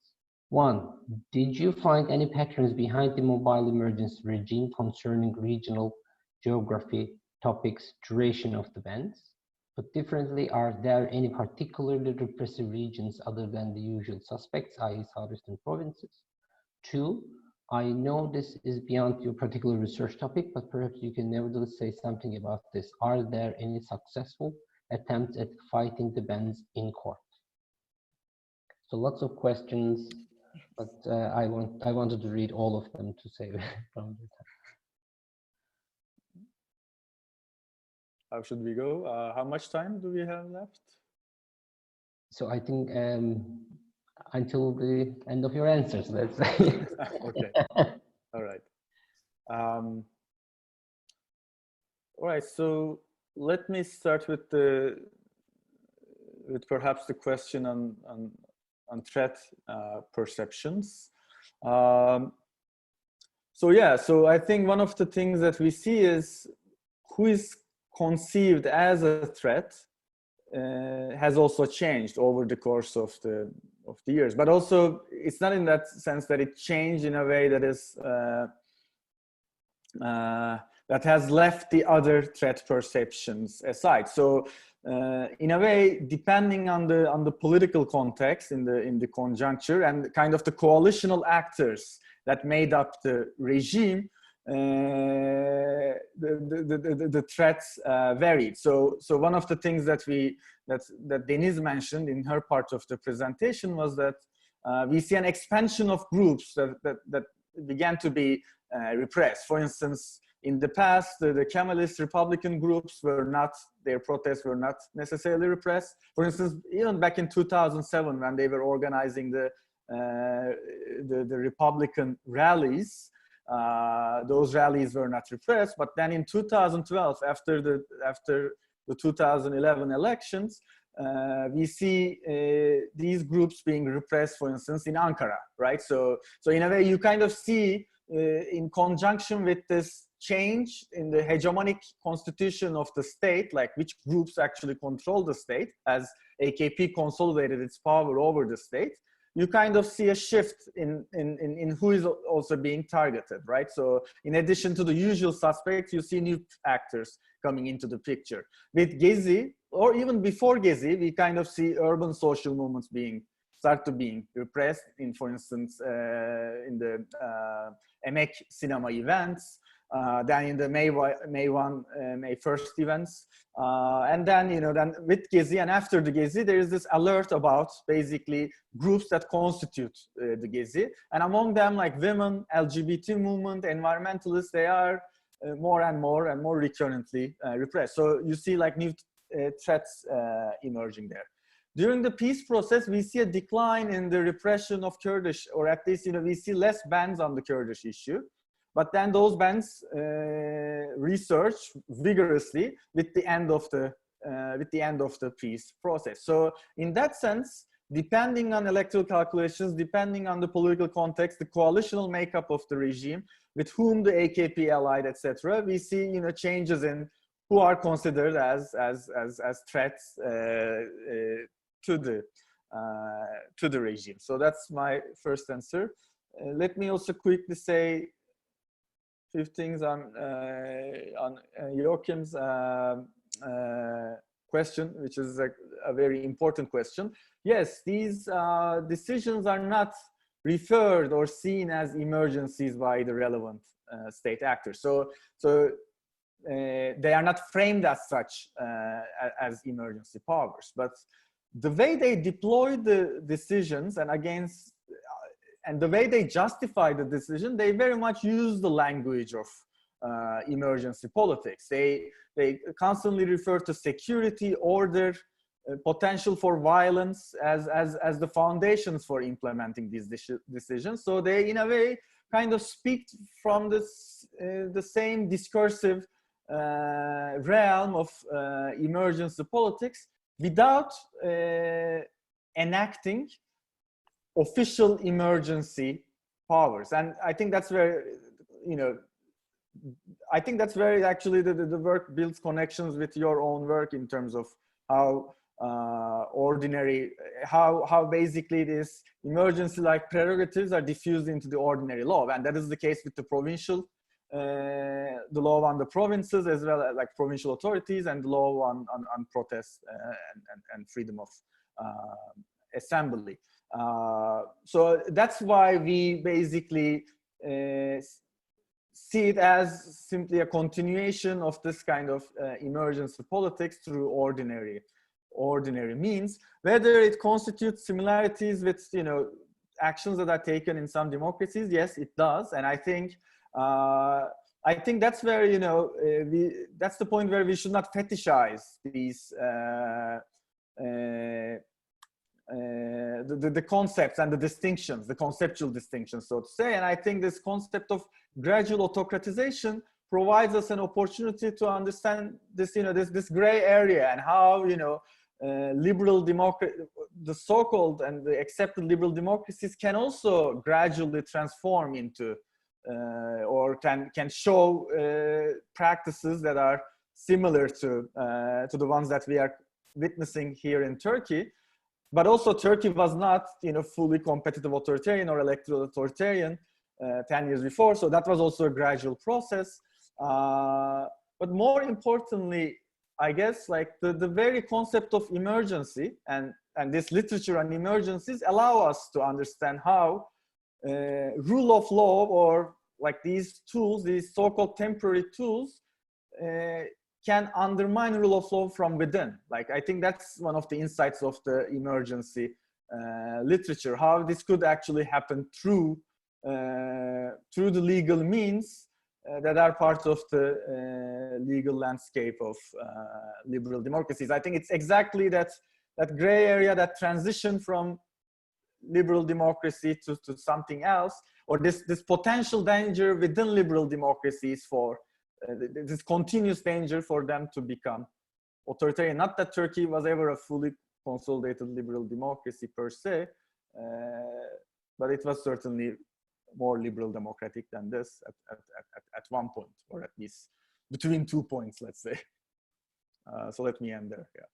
One, did you find any patterns behind the mobile emergency regime concerning regional geography, topics, duration of the bans? Put differently, are there any particularly repressive regions other than the usual suspects, i.e. southeastern provinces? Two, I know this is beyond your particular research topic, but perhaps you can nevertheless say something about this. Are there any successful attempts at fighting the bans in court? So lots of questions, but I wanted to read all of them to save from the time. How should we go? How much time do we have left? So I think until the end of your answers, let's say. Okay. All right. All right. So let me start with perhaps the question on threat perceptions. So yeah. So I think one of the things that we see is who is conceived as a threat has also changed over the course of the years, but also it's not in that sense that it changed in a way that is that has left the other threat perceptions aside. So in a way, depending on the political context in the conjuncture and kind of the coalitional actors that made up the regime, the threats varied. So one of the things that Deniz mentioned in her part of the presentation was that we see an expansion of groups that began to be repressed. For instance, in the past, the Kemalist Republican groups their protests were not necessarily repressed. For instance, even back in 2007, when they were organizing the Republican rallies, those rallies were not repressed. But then in 2012, after the 2011 elections, we see these groups being repressed, for instance, in Ankara, right? So in a way, you kind of see in conjunction with this change in the hegemonic constitution of the state, like which groups actually control the state, as AKP consolidated its power over the state, you kind of see a shift in who is also being targeted, right? So in addition to the usual suspects, you see new actors coming into the picture. With Gezi, or even before Gezi, we kind of see urban social movements start to being repressed, in, for instance, in the Emek cinema events, then in the May 1st events, and then then with Gezi and after the Gezi, there is this alert about basically groups that constitute the Gezi, and among them, like women, LGBT movement, environmentalists, they are more and more recurrently repressed. So you see like new threats emerging there. During the peace process, we see a decline in the repression of Kurdish, or at least we see less bans on the Kurdish issue. But then those bans research vigorously with the end of the peace process. So in that sense, depending on electoral calculations, depending on the political context, the coalitional makeup of the regime, with whom the AKP allied, etc., we see changes in who are considered as threats to the regime. So that's my first answer. Let me also quickly say a few things on Joachim's question, which is a very important question. Yes, these decisions are not referred or seen as emergencies by the relevant state actors. So they are not framed as such as emergency powers. But the way they deploy the decisions and the way they justify the decision, they very much use the language of emergency politics. They constantly refer to security, order, potential for violence as the foundations for implementing these decisions. So they, in a way, kind of speak from the same discursive realm of emergency politics without enacting official emergency powers. And I think that's where, I think that's where actually the work builds connections with your own work in terms of how how basically these emergency-like prerogatives are diffused into the ordinary law. And that is the case with the provincial, the law on the provinces, as well as like provincial authorities, and the law on protest and freedom of assembly. So that's why we basically see it as simply a continuation of this kind of emergency politics through ordinary means. Whether it constitutes similarities with actions that are taken in some democracies, yes, it does. And I think that's where that's the point where we should not fetishize these the concepts and the distinctions, the conceptual distinctions, so to say. And I think this concept of gradual autocratization provides us an opportunity to understand this, this gray area, and how, liberal democracy, the so-called and the accepted liberal democracies can also gradually transform into, or can show practices that are similar to the ones that we are witnessing here in Turkey. But also Turkey was not, fully competitive authoritarian or electoral authoritarian 10 years before. So that was also a gradual process. But more importantly, I guess, like the very concept of emergency and this literature on emergencies allow us to understand how rule of law, or like these tools, these so-called temporary tools, can undermine rule of law from within. Like, I think that's one of the insights of the emergency literature, how this could actually happen through the legal means that are part of the legal landscape of liberal democracies. I think it's exactly that gray area, that transition from liberal democracy to something else, or this potential danger within liberal democracies for this continuous danger for them to become authoritarian. Not that Turkey was ever a fully consolidated liberal democracy per se, but it was certainly more liberal democratic than this at one point, or at least between 2 points, let's say. So let me end there. Yeah.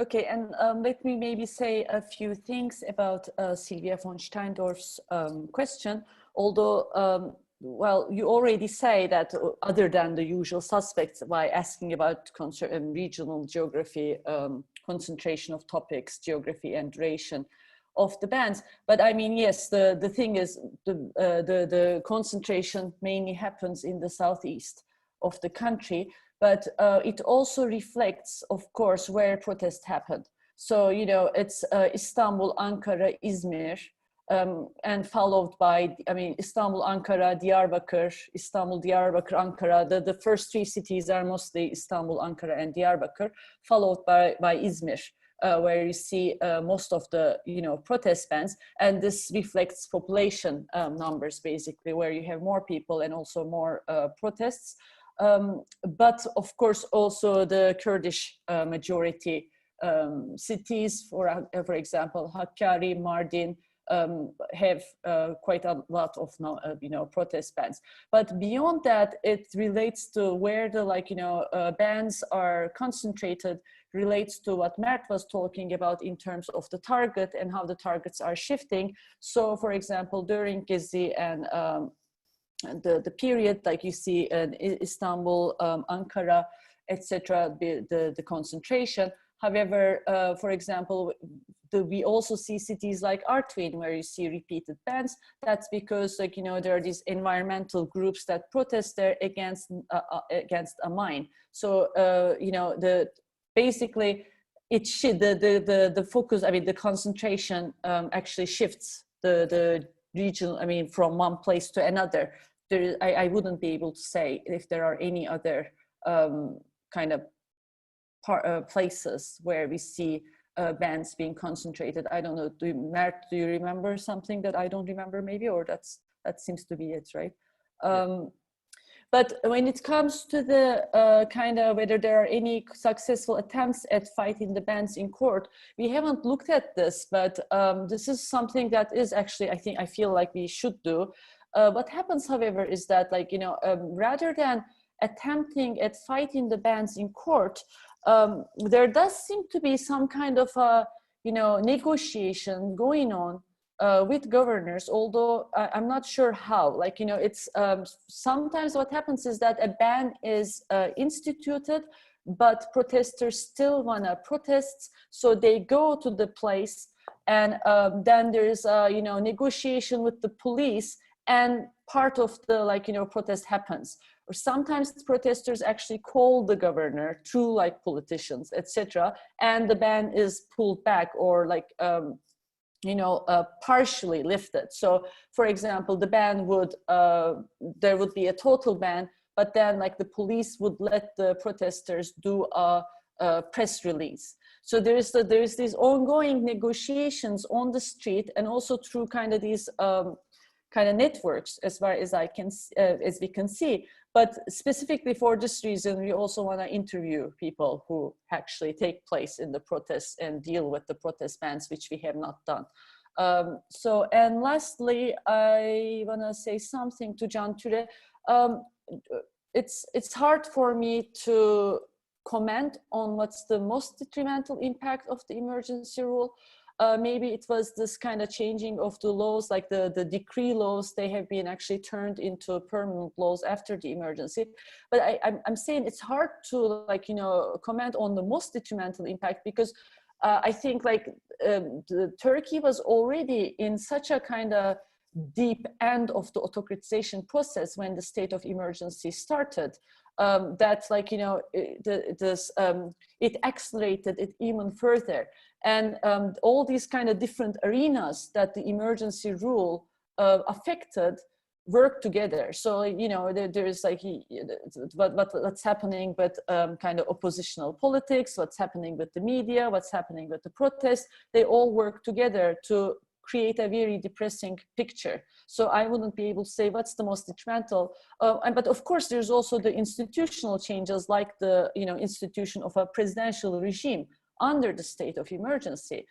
Okay, and let me maybe say a few things about Sylvia von Steindorf's question. Although, well, you already say that other than the usual suspects by asking about regional geography, concentration of topics, geography, and duration of the bands. But I mean, yes, the thing is, the concentration mainly happens in the southeast of the country, but it also reflects, of course, where protests happened. So, it's Istanbul, Ankara, Izmir, and followed by, I mean, Istanbul, Ankara, Diyarbakır, Istanbul, Diyarbakır, Ankara. The first three cities are mostly Istanbul, Ankara, and Diyarbakır, followed by Izmir, where you see most of the, protest bands. And this reflects population numbers, basically, where you have more people and also more protests. But of course, also the Kurdish majority cities, for example, Hakkari, Mardin, have quite a lot of protest bands. But beyond that, it relates to where the bands are concentrated, relates to what Mert was talking about in terms of the target and how the targets are shifting. So, for example, during Gezi and the period, like you see in Istanbul, Ankara, etc., the concentration. However, for example, we also see cities like Artvin where you see repeated bans. That's because, there are these environmental groups that protest there against a mine. So, basically, the focus, I mean, the concentration actually shifts the region, I mean, from one place to another. I wouldn't be able to say if there are any other kind of places where we see bans being concentrated. I don't know. Mert, do you remember something that I don't remember maybe, or that seems to be it, right? But when it comes to the kind of whether there are any successful attempts at fighting the bans in court, we haven't looked at this, but this is something that is actually, I feel like we should do. What happens, however, is that, like, you know, rather than attempting at fighting the bans in court, there does seem to be some kind of you know, negotiation going on with governors, although I'm not sure how. Like, you know, it's sometimes what happens is that a ban is instituted, but protesters still want to protest, so they go to the place, and then there's you know, negotiation with the police, and part of the, like, you know, protest happens. Or sometimes protesters actually call the governor through, like, politicians, etc., and the ban is pulled back, or like you know, partially lifted. So, for example, the ban would there would be a total ban, but then, like, the police would let the protesters do a press release. So there is these ongoing negotiations on the street, and also through kind of these kind of networks, as far as as we can see. But specifically for this reason, we also want to interview people who actually take place in the protests and deal with the protest bans, which we have not done. So, and lastly, I want to say something to Can Türe. It's hard for me to comment on what's the most detrimental impact of the emergency rule. Maybe it was this kind of changing of the laws, like the decree laws, they have been actually turned into permanent laws after the emergency. But I'm saying it's hard to, like, you know, comment on the most detrimental impact, because I think, like, Turkey was already in such a kind of deep end of the autocratization process when the state of emergency started, that, like, you know, it accelerated it even further. And all these kind of different arenas that the emergency rule affected work together. So, you know, there's like what's happening with kind of oppositional politics, what's happening with the media, what's happening with the protests. They all work together to create a very depressing picture. So I wouldn't be able to say what's the most detrimental. But of course, there's also the institutional changes, like the, you know, institution of a presidential regime under the state of emergency,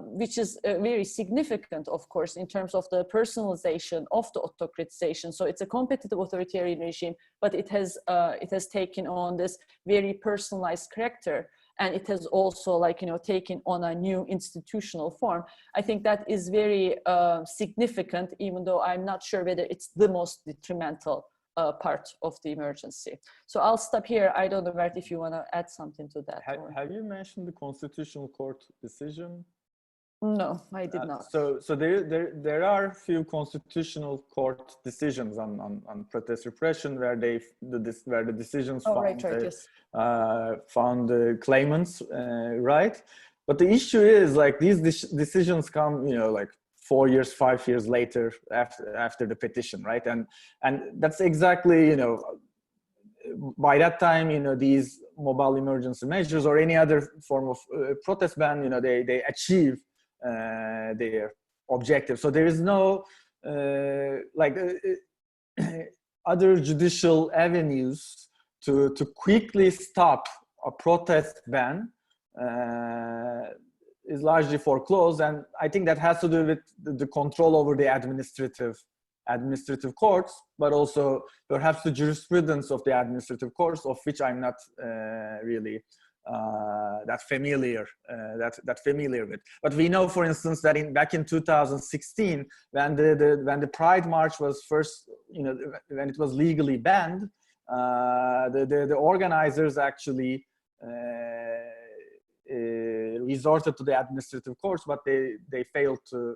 which is very significant, of course, in terms of the personalization of the autocratization. So it's a competitive authoritarian regime, but it has taken on this very personalized character, and it has also, like, you know, taken on a new institutional form. I think that is very significant, even though I'm not sure whether it's the most detrimental part of the emergency. So I'll stop here. I don't know, Mert, if you want to add something to that. Have you mentioned the Constitutional Court decision? No, I did not. So there are a few Constitutional Court decisions on protest repression where the decisions found the claimants right. But the issue is, like, these decisions come, you know, like 4 years, 5 years later after the petition, right? And that's exactly, you know, by that time, you know, these mobile emergency measures or any other form of protest ban, you know, they achieve their objective. So there is no other judicial avenues to quickly stop a protest ban is largely foreclosed, and I think that has to do with the control over the administrative courts, but also perhaps the jurisprudence of the administrative courts, of which I'm not really that familiar with. But we know, for instance, that back in 2016, when the Pride March was first, you know, when it was legally banned, the organizers actually resorted to the administrative courts, but they failed to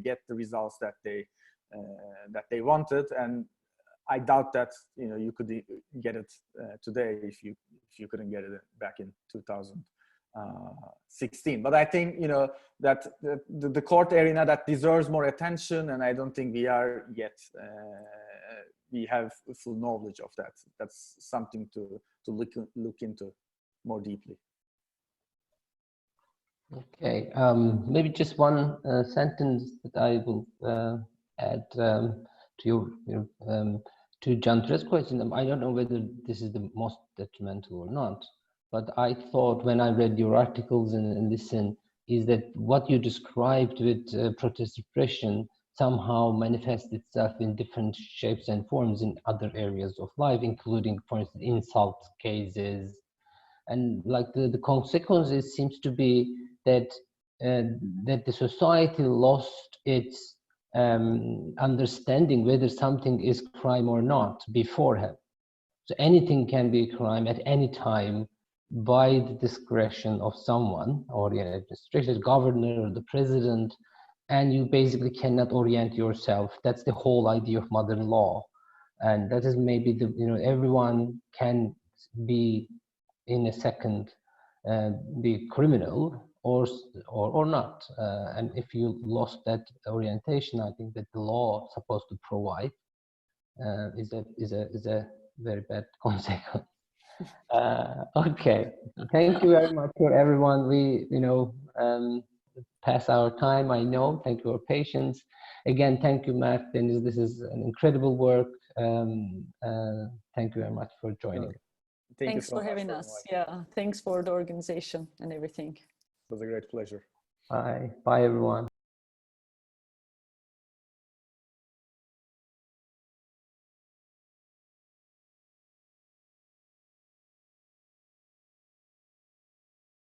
get the results that they wanted. And I doubt that, you know, you could get it today if you couldn't get it back in 2016. 16. But I think, you know, that the court arena that deserves more attention, and I don't think we are yet, we have full knowledge of that. That's something to look into more deeply. Okay, maybe just one sentence that I will add to Jantra's question. I don't know whether this is the most detrimental or not, but I thought when I read your articles and listen, is that what you described with protest repression somehow manifests itself in different shapes and forms in other areas of life, including, for instance, insult cases. And like the consequences seems to be that that the society lost its understanding whether something is crime or not beforehand. So anything can be a crime at any time by the discretion of someone, or the administration, governor, or the president, and you basically cannot orient yourself. That's the whole idea of modern law, and that is maybe the, you know, everyone can be in a second be criminal or not, and if you lost that orientation, I think that the law supposed to provide is a very bad consequence. Okay, thank you very much for everyone. We, you know, pass our time, I know. Thank you for your patience. Again, thank you, Mert, Deniz. This is an incredible work. Thank you very much for joining. Thanks for having us. Yeah, thanks for the organization and everything. It was a great pleasure. Bye. Bye, everyone.